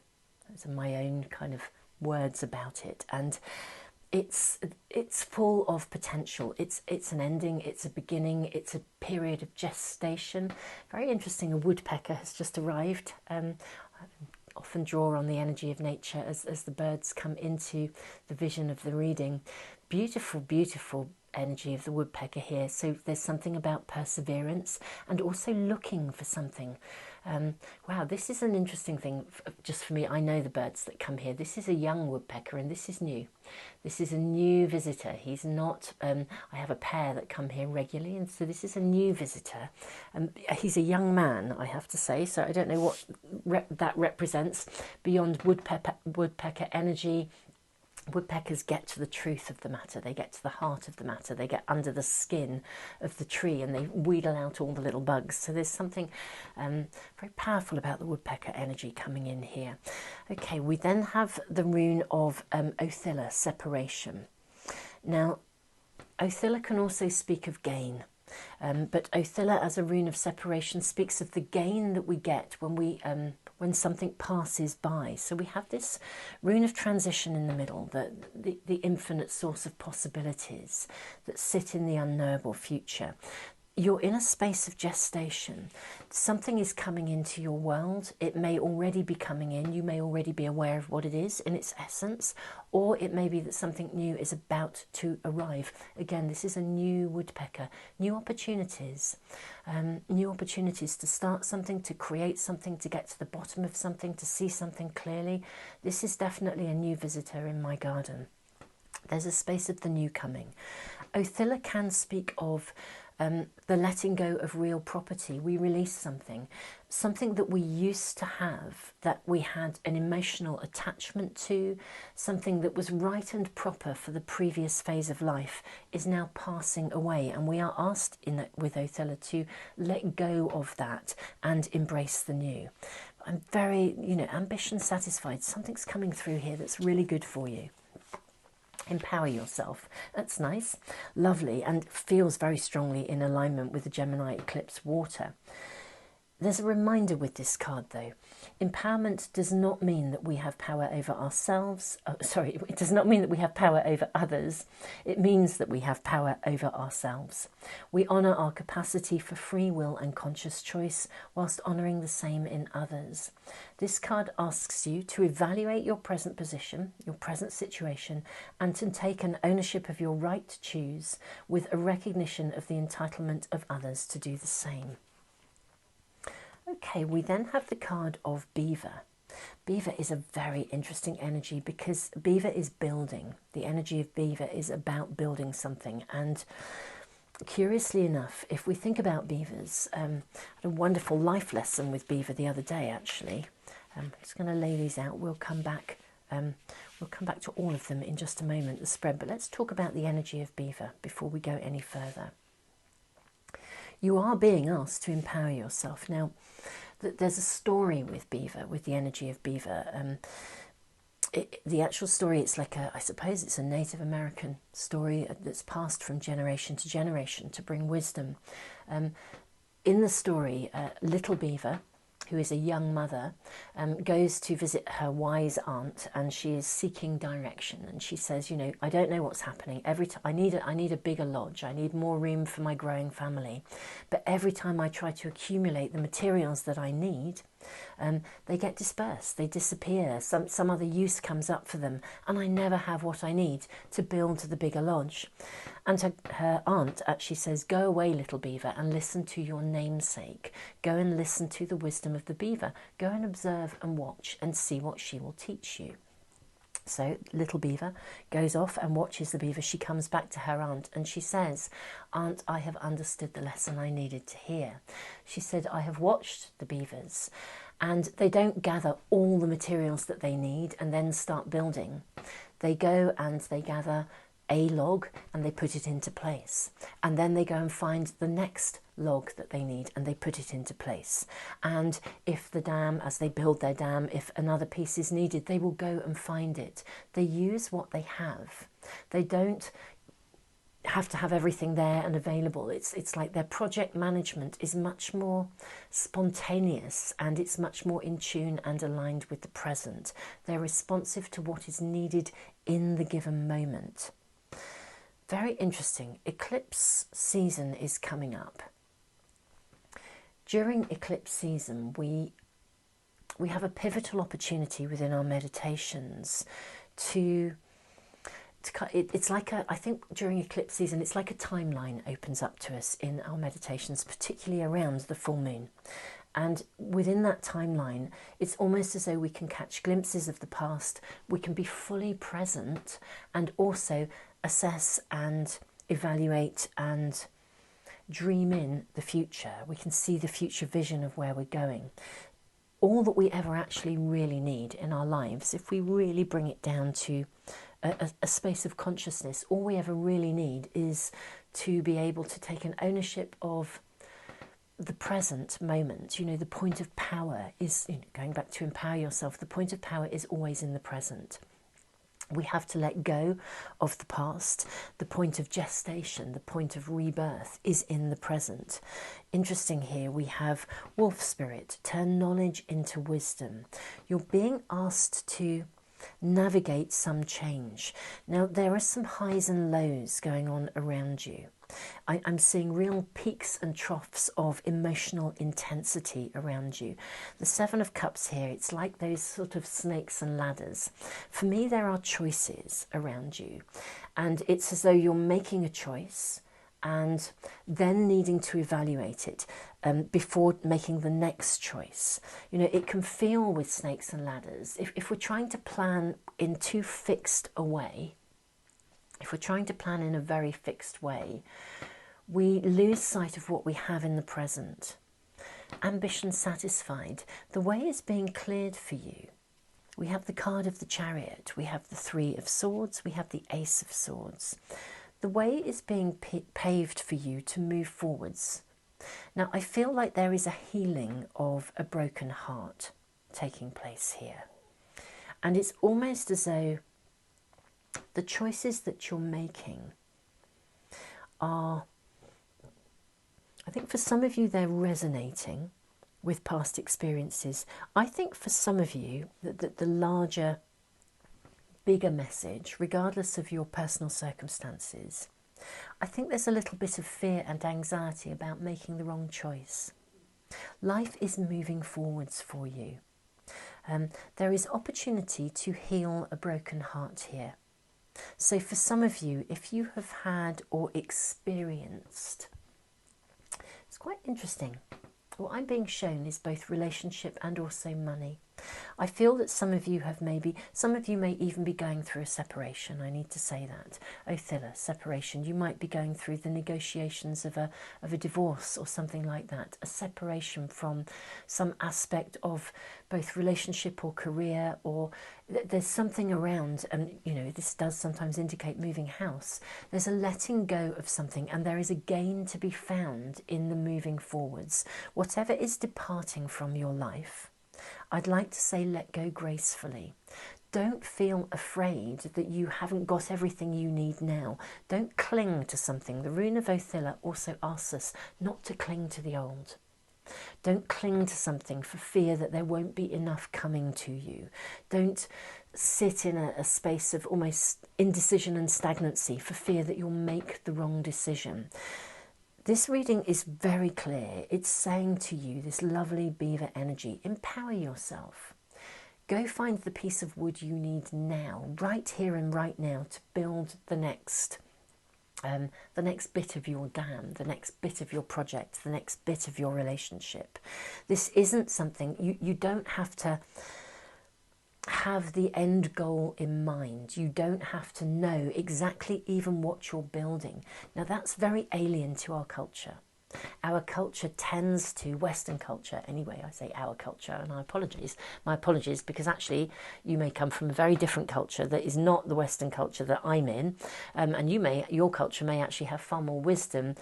Those are my own kind of words about it. And it's full of potential. It's an ending, it's a beginning, it's a period of gestation. Very interesting, a woodpecker has just arrived. Often draw on the energy of nature as the birds come into the vision of the reading. Beautiful, beautiful energy of the woodpecker here. So there's something about perseverance and also looking for something. Wow, this is an interesting thing just for me. I know the birds that come here. This is a young woodpecker and this is new. This is a new visitor. He's not, I have a pair that come here regularly, and so this is a new visitor. He's a young man, I have to say, so I don't know what that represents beyond woodpecker energy. Woodpeckers get to the truth of the matter, they get to the heart of the matter, they get under the skin of the tree and they wheedle out all the little bugs. So there's something very powerful about the woodpecker energy coming in here. Okay, we then have the rune of Othilla, separation. Now, Othilla can also speak of gain. But Othilla as a rune of separation speaks of the gain that we get when something passes by. So we have this rune of transition in the middle, the infinite source of possibilities that sit in the unknowable future. You're in a space of gestation. Something is coming into your world. It may already be coming in. You may already be aware of what it is in its essence, or it may be that something new is about to arrive. Again, this is a new woodpecker. New opportunities to start something, to create something, to get to the bottom of something, to see something clearly. This is definitely a new visitor in my garden. There's a space of the new coming. Othilla can speak of the letting go of real property. We release something that we used to have, that we had an emotional attachment to, something that was right and proper for the previous phase of life is now passing away, and we are asked with Othilla to let go of that and embrace the new. I'm very, ambition satisfied. Something's coming through here that's really good for you. Empower yourself. That's nice, lovely, and feels very strongly in alignment with the Gemini eclipse water. There's a reminder with this card though. Empowerment does not mean that we have power over ourselves. It does not mean that we have power over others. It means that we have power over ourselves. We honour our capacity for free will and conscious choice whilst honouring the same in others. This card asks you to evaluate your present position, your present situation, and to take an ownership of your right to choose with a recognition of the entitlement of others to do the same. Okay, we then have the card of Beaver. Beaver is a very interesting energy because Beaver is building. The energy of Beaver is about building something. And curiously enough, if we think about beavers, I had a wonderful life lesson with Beaver the other day, actually. I'm just going to lay these out. We'll come back to all of them in just a moment, the spread. But let's talk about the energy of Beaver before we go any further. You are being asked to empower yourself. Now, there's a story with Beaver, with the energy of Beaver. The actual story, it's like I suppose it's a Native American story that's passed from generation to generation to bring wisdom. In the story, Little Beaver, who is a young mother, goes to visit her wise aunt, and she is seeking direction. And she says, I don't know what's happening. Every time I need a bigger lodge. I need more room for my growing family. But every time I try to accumulate the materials that I need, they get dispersed. They disappear. Some other use comes up for them, and I never have what I need to build the bigger lodge. And her aunt actually says, go away, Little Beaver, and listen to your namesake. Go and listen to the wisdom of the beaver. Go and observe and watch and see what she will teach you. So Little Beaver goes off and watches the beaver. She comes back to her aunt and she says, Aunt, I have understood the lesson I needed to hear. She said, I have watched the beavers, and they don't gather all the materials that they need and then start building. They go and they gather a log and they put it into place, and then they go and find the next log that they need and they put it into place. And if the dam, as they build their dam, if another piece is needed, they will go and find it. They use what they have. They don't have to have everything there and available. It's like their project management is much more spontaneous, and it's much more in tune and aligned with the present. They're responsive to what is needed in the given moment. Very interesting. Eclipse season is coming up. During eclipse season, we have a pivotal opportunity within our meditations to it's like I think during eclipse season, it's like a timeline opens up to us in our meditations, particularly around the full moon. And within that timeline, it's almost as though we can catch glimpses of the past, we can be fully present, and also assess and evaluate and dream in the future. We can see the future vision of where we're going. All that we ever actually really need in our lives, if we really bring it down to a space of consciousness, all we ever really need is to be able to take an ownership of the present moment. You know, the point of power is, you know, going back to empower yourself, the point of power is always in the present. We have to let go of the past. The point of gestation, the point of rebirth is in the present. Interesting here, we have wolf spirit, turn knowledge into wisdom. You're being asked to navigate some change. Now, there are some highs and lows going on around you. I'm seeing real peaks and troughs of emotional intensity around you. The Seven of Cups here, it's like those sort of snakes and ladders. For me, there are choices around you, and it's as though you're making a choice and then needing to evaluate it before making the next choice. You know, it can feel with snakes and ladders, if we're trying to plan in too fixed a way, if we're trying to plan in a very fixed way, we lose sight of what we have in the present. Ambition satisfied. The way is being cleared for you. We have the card of the Chariot. We have the Three of Swords. We have the Ace of Swords. The way is being paved for you to move forwards. Now, I feel like there is a healing of a broken heart taking place here. And it's almost as though the choices that you're making are, I think for some of you, they're resonating with past experiences. I think for some of you, that the larger, bigger message, regardless of your personal circumstances, I think there's a little bit of fear and anxiety about making the wrong choice. Life is moving forwards for you. There is opportunity to heal a broken heart here. So for some of you, if you have had or experienced, it's quite interesting. What I'm being shown is both relationship and also money. I feel that some of you may even be going through a separation. I need to say that. Othilla, separation. You might be going through the negotiations of a divorce or something like that. A separation from some aspect of both relationship or career, or there's something around, and you know, this does sometimes indicate moving house. There's a letting go of something, and there is a gain to be found in the moving forwards. Whatever is departing from your life, I'd like to say let go gracefully. Don't feel afraid that you haven't got everything you need now. Don't cling to something. The rune of Othilla also asks us not to cling to the old. Don't cling to something for fear that there won't be enough coming to you. Don't sit in a space of almost indecision and stagnancy for fear that you'll make the wrong decision. This reading is very clear. It's saying to you, this lovely beaver energy, empower yourself. Go find the piece of wood you need now, right here and right now, to build the next bit of your dam, the next bit of your project, the next bit of your relationship. This isn't something, you don't have to have the end goal in mind. You don't have to know exactly even what you're building. Now that's very alien to our culture. Our culture tends to, Western culture anyway, I say our culture, and my apologies, because actually you may come from a very different culture that is not the Western culture that I'm in, and your culture may actually have far more wisdom,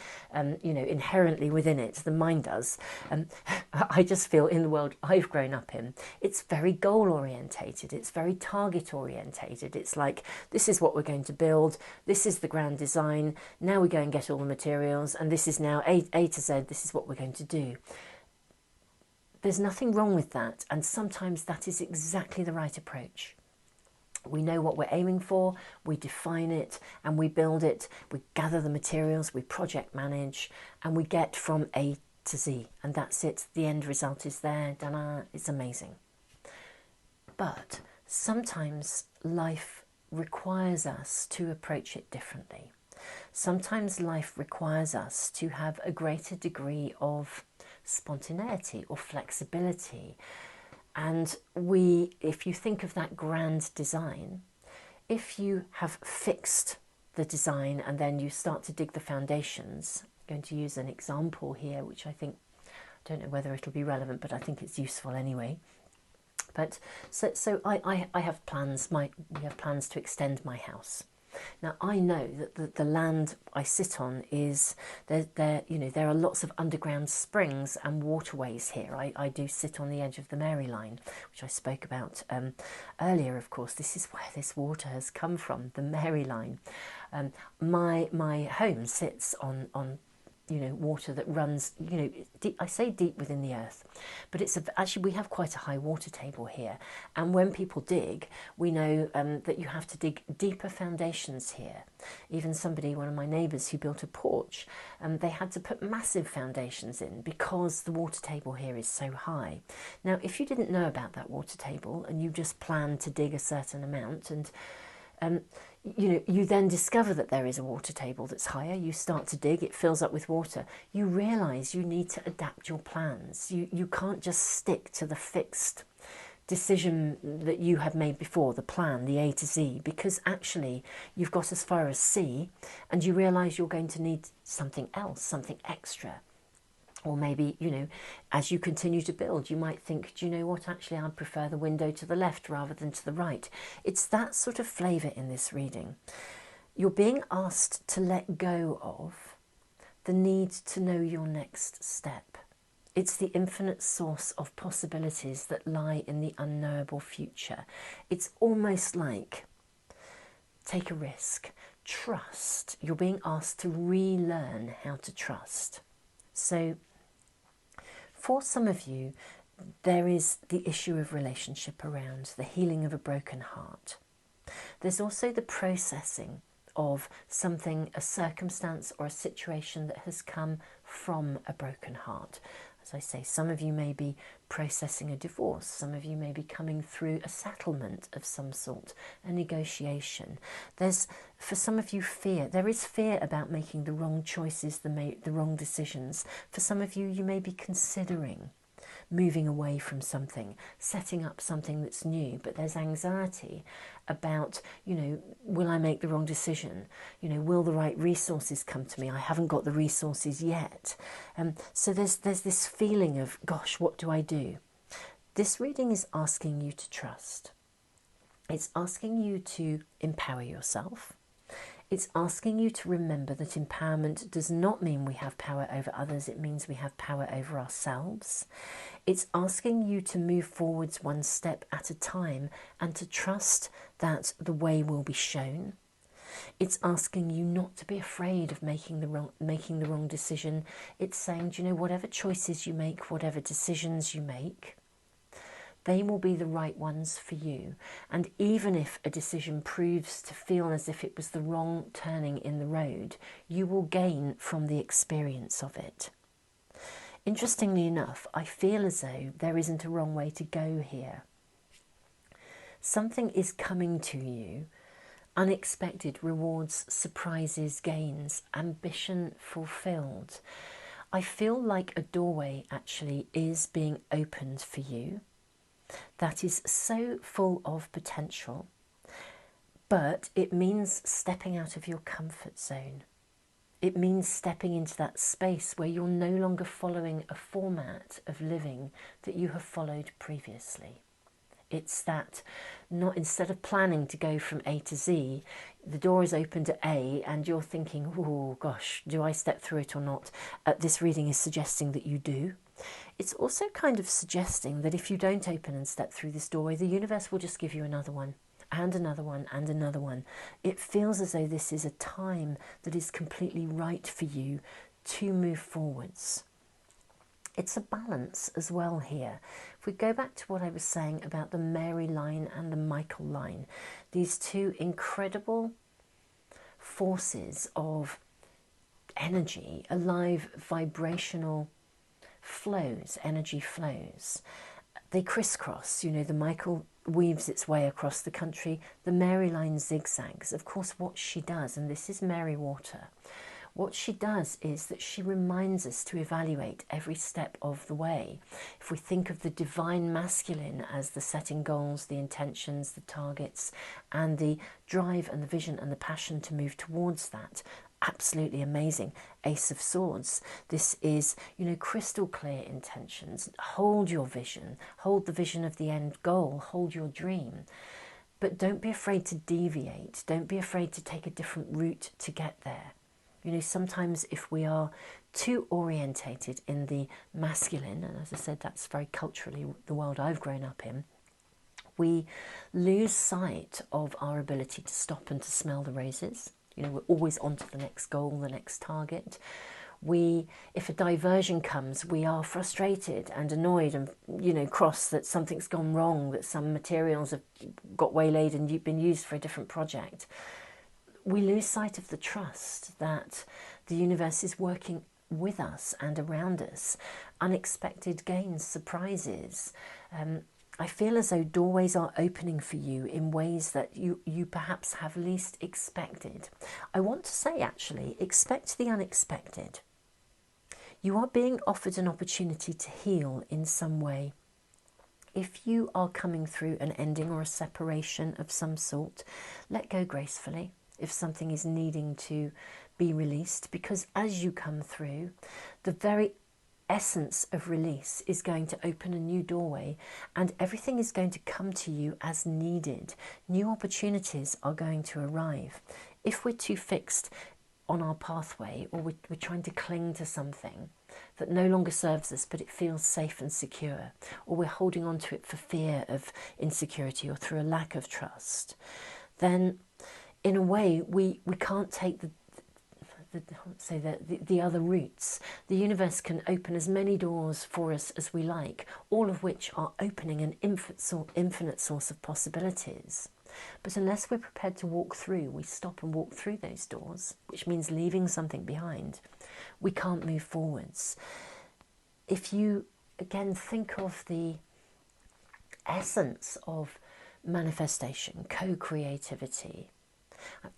you know, inherently within it than mine does. I just feel in the world I've grown up in, it's very goal orientated, it's very target orientated. It's like, this is what we're going to build, this is the grand design, now we go and get all the materials, and this is now A to Z, this is what we're going to do. There's nothing wrong with that, and sometimes that is exactly the right approach. We know what we're aiming for, we define it, and we build it, we gather the materials, we project manage, and we get from A to Z, and that's it. The end result is there, it's amazing. But sometimes life requires us to approach it differently. Sometimes life requires us to have a greater degree of spontaneity or flexibility. And if you think of that grand design, if you have fixed the design and then you start to dig the foundations, I'm going to use an example here, which I don't know whether it'll be relevant, but I think it's useful anyway. But so I have plans. We have plans to extend my house. Now I know that the land I sit on is there. You know, there are lots of underground springs and waterways here. I do sit on the edge of the Mary Line, which I spoke about earlier. Of course, this is where this water has come from, the Mary Line. My home sits on water that runs, deep, I say deep within the earth, but actually we have quite a high water table here. And when people dig, we know that you have to dig deeper foundations here. Even one of my neighbours who built a porch, they had to put massive foundations in because the water table here is so high. Now, if you didn't know about that water table and you just planned to dig a certain amount and you then discover that there is a water table that's higher, you start to dig, it fills up with water, you realise you need to adapt your plans. You can't just stick to the fixed decision that you had made before, the plan, the A to Z, because actually you've got as far as C and you realise you're going to need something else, something extra. Or maybe, as you continue to build, you might think, do you know what, actually I'd prefer the window to the left rather than to the right. It's that sort of flavour in this reading. You're being asked to let go of the need to know your next step. It's the infinite source of possibilities that lie in the unknowable future. It's almost like take a risk, trust. You're being asked to relearn how to trust. So for some of you, there is the issue of relationship around the healing of a broken heart. There's also the processing of something, a circumstance or a situation that has come from a broken heart. As I say, some of you may be processing a divorce, some of you may be coming through a settlement of some sort, a negotiation. There's, for some of you, fear. There is fear about making the wrong choices, the wrong decisions. For some of you, you may be considering moving away from something, setting up something that's new, but there's anxiety about, will I make the wrong decision? Will the right resources come to me? I haven't got the resources yet. So there's this feeling of, gosh, what do I do? This reading is asking you to trust. It's asking you to empower yourself. It's asking you to remember that empowerment does not mean we have power over others. It means we have power over ourselves. It's asking you to move forwards one step at a time and to trust that the way will be shown. It's asking you not to be afraid of making the wrong decision. It's saying, whatever choices you make, whatever decisions you make, they will be the right ones for you. And even if a decision proves to feel as if it was the wrong turning in the road, you will gain from the experience of it. Interestingly enough, I feel as though there isn't a wrong way to go here. Something is coming to you, unexpected rewards, surprises, gains, ambition fulfilled. I feel like a doorway actually is being opened for you that is so full of potential, but it means stepping out of your comfort zone. It means stepping into that space where you're no longer following a format of living that you have followed previously. It's that, not instead of planning to go from A to Z, the door is open to A and you're thinking, oh gosh, do I step through it or not? This reading is suggesting that you do. It's also kind of suggesting that if you don't open and step through this doorway, the universe will just give you another one, and another one, and another one. It feels as though this is a time that is completely right for you to move forwards. It's a balance as well here. If we go back to what I was saying about the Mary line and the Michael line, these two incredible forces of energy, alive, vibrational flows, energy flows. they crisscross. You know, the Michael weaves its way across the country. The Mary line zigzags. Of course, what she does, and this is Mary Water, what she does is that she reminds us to evaluate every step of the way. If we think of the divine masculine as the setting goals, the intentions, the targets, and the drive and the vision and the passion to move towards that, absolutely amazing. Ace of Swords. This is, you know, crystal clear intentions. Hold your vision. Hold the vision of the end goal. Hold your dream. But don't be afraid to deviate. Don't be afraid to take a different route to get there. You know, sometimes if we are too orientated in the masculine, and as I said, that's very culturally the world I've grown up in, we lose sight of our ability to stop and to smell the roses. You know, we're always on to the next goal, the next target. If a diversion comes, we are frustrated and annoyed and, you know, cross that something's gone wrong, that some materials have got waylaid and been used for a different project. We lose sight of the trust that the universe is working with us and around us. Unexpected gains, surprises. I feel as though doorways are opening for you in ways that you perhaps have least expected. I want to say, actually, expect the unexpected. You are being offered an opportunity to heal in some way. If you are coming through an ending or a separation of some sort, let go gracefully if something is needing to be released, because as you come through, the very essence of release is going to open a new doorway and everything is going to come to you as needed. New opportunities are going to arrive. If we're too fixed on our pathway, or we're trying to cling to something that no longer serves us but it feels safe and secure, or we're holding on to it for fear of insecurity or through a lack of trust, then in a way we can't take the other routes. The universe can open as many doors for us as we like, all of which are opening an infinite source of possibilities. But unless we're prepared to walk through, we stop and walk through those doors, which means leaving something behind, we can't move forwards. If you, again, think of the essence of manifestation, co-creativity,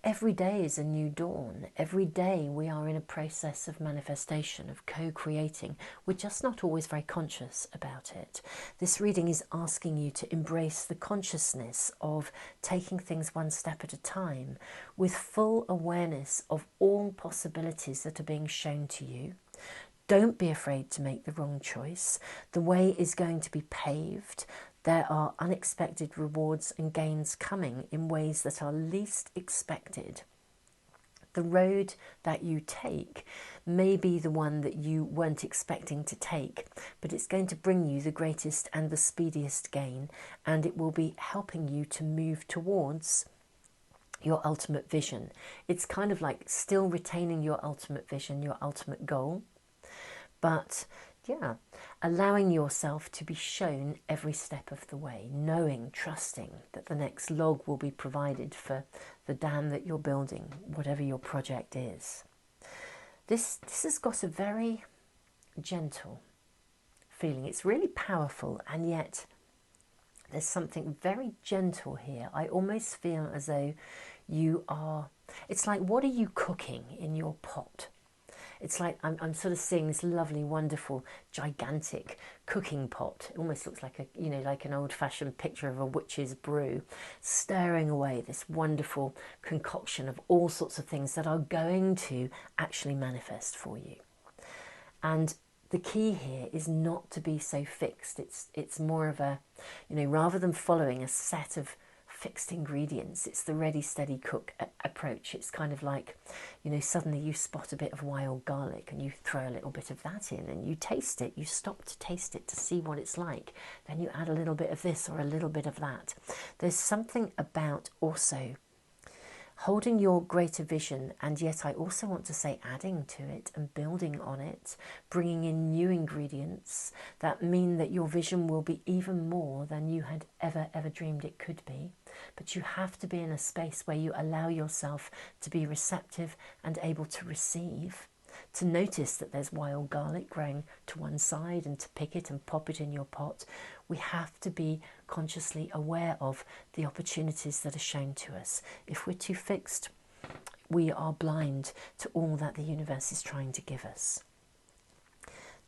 every day is a new dawn. Every day we are in a process of manifestation, of co-creating. We're just not always very conscious about it. This reading is asking you to embrace the consciousness of taking things one step at a time, with full awareness of all possibilities that are being shown to you. Don't be afraid to make the wrong choice. The way is going to be paved. There are unexpected rewards and gains coming in ways that are least expected. The road that you take may be the one that you weren't expecting to take, but it's going to bring you the greatest and the speediest gain, and it will be helping you to move towards your ultimate vision. It's kind of like still retaining your ultimate vision, your ultimate goal, but yeah, allowing yourself to be shown every step of the way, knowing, trusting that the next log will be provided for the dam that you're building, whatever your project is. This has got a very gentle feeling. It's really powerful, and yet there's something very gentle here. I almost feel as though you are, it's like, what are you cooking in your pot? It's like I'm sort of seeing this lovely, wonderful, gigantic cooking pot. It almost looks like like an old-fashioned picture of a witch's brew, stirring away this wonderful concoction of all sorts of things that are going to actually manifest for you. And the key here is not to be so fixed. It's more of a, rather than following a set of fixed ingredients, it's the ready, steady cook approach. It's kind of like, suddenly you spot a bit of wild garlic and you throw a little bit of that in and you taste it. You stop to taste it to see what it's like. Then you add a little bit of this or a little bit of that. There's something about also holding your greater vision, and yet I also want to say adding to it and building on it, bringing in new ingredients that mean that your vision will be even more than you had ever dreamed it could be. But you have to be in a space where you allow yourself to be receptive and able to receive, to notice that there's wild garlic growing to one side and to pick it and pop it in your pot. We have to be consciously aware of the opportunities that are shown to us. If we're too fixed, we are blind to all that the universe is trying to give us.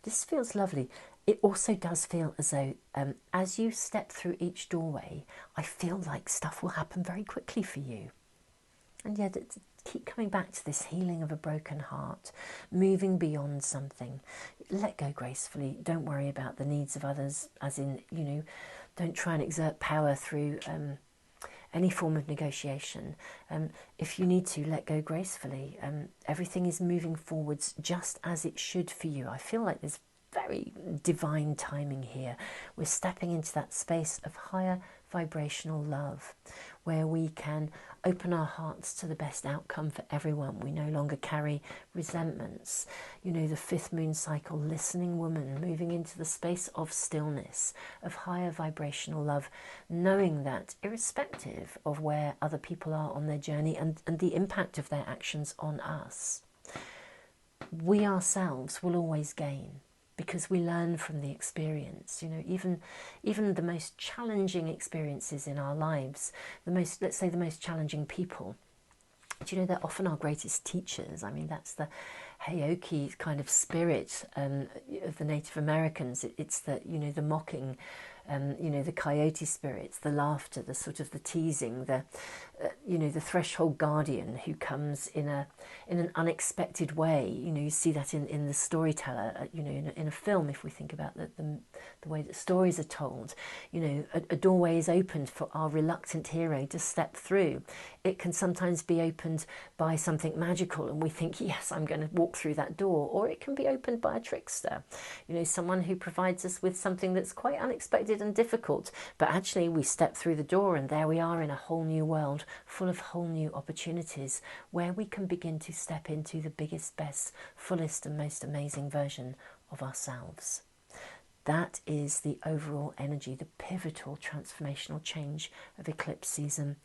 This feels lovely. It also does feel as though as you step through each doorway, I feel like stuff will happen very quickly for you. And yet, keep coming back to this healing of a broken heart, moving beyond something. Let go gracefully. Don't worry about the needs of others, as in, you know, don't try and exert power through any form of negotiation. If you need to, let go gracefully. Everything is moving forwards just as it should for you. I feel like there's very divine timing here. We're stepping into that space of higher vibrational love, where we can open our hearts to the best outcome for everyone. We no longer carry resentments. You know, the 5th moon cycle, listening woman, moving into the space of stillness, of higher vibrational love, knowing that irrespective of where other people are on their journey and the impact of their actions on us, we ourselves will always gain, because we learn from the experience. You know, even the most challenging experiences in our lives, let's say the most challenging people, do you know, they're often our greatest teachers. I mean, that's the Heyoki kind of spirit of the Native Americans. It's the, you know, the mocking, you know, the coyote spirits, the laughter, the sort of the teasing, the you know, the threshold guardian who comes in an unexpected way. You know, you see that in the storyteller. You know, in a film, if we think about the way that stories are told, you know, a doorway is opened for our reluctant hero to step through. It can sometimes be opened by something magical, and we think, yes, I'm going to walk through that door. Or it can be opened by a trickster, you know, someone who provides us with something that's quite unexpected and difficult, but actually we step through the door and there we are in a whole new world full of whole new opportunities, where we can begin to step into the biggest, best, fullest and most amazing version of ourselves. That is the overall energy, the pivotal transformational change of eclipse season.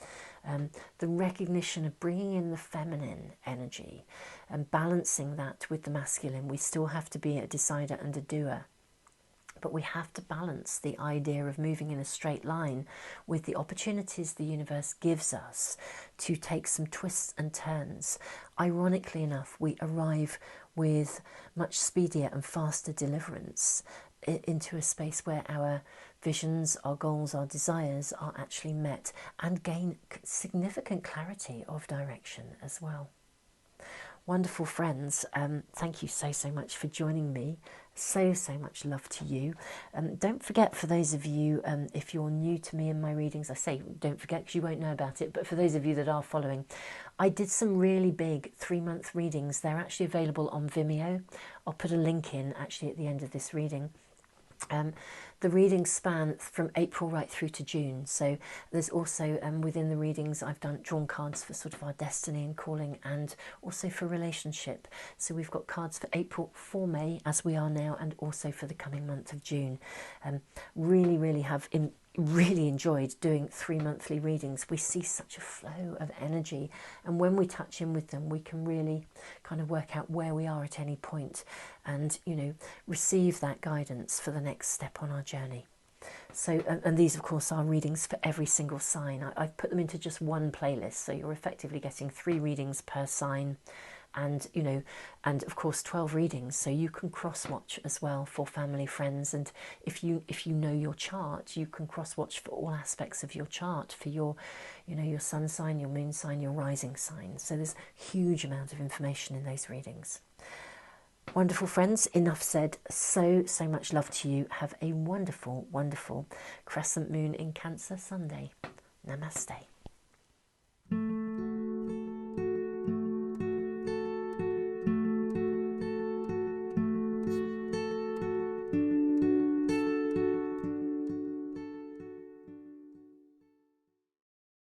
The recognition of bringing in the feminine energy and balancing that with the masculine. We still have to be a decider and a doer, but we have to balance the idea of moving in a straight line with the opportunities the universe gives us to take some twists and turns. Ironically enough, we arrive with much speedier and faster deliverance into a space where our visions, our goals, our desires are actually met, and gain significant clarity of direction as well. Wonderful friends, thank you so much for joining me. So much love to you. Don't forget, for those of you, if you're new to me and my readings, I say don't forget because you won't know about it, but for those of you that are following, I did some really big 3-month readings. They're actually available on Vimeo. I'll put a link in actually at the end of this reading. The readings span from April right through to June. So there's also within the readings I've drawn cards for sort of our destiny and calling, and also for relationship. So we've got cards for April, for May as we are now, and also for the coming month of June. Really enjoyed doing 3 monthly readings. We see such a flow of energy, and when we touch in with them, we can really kind of work out where we are at any point, and, you know, receive that guidance for the next step on our journey. So, and these of course are readings for every single sign. I've put them into just one playlist, so you're effectively getting 3 readings per sign, and, you know, and of course 12 readings, so you can cross-watch as well for family, friends, and if you know your chart, you can cross-watch for all aspects of your chart, for your, you know, your sun sign, your moon sign, your rising sign. So there's a huge amount of information in those readings. Wonderful friends, enough said. So much love to you. Have a wonderful crescent moon in Cancer Sunday. Namaste.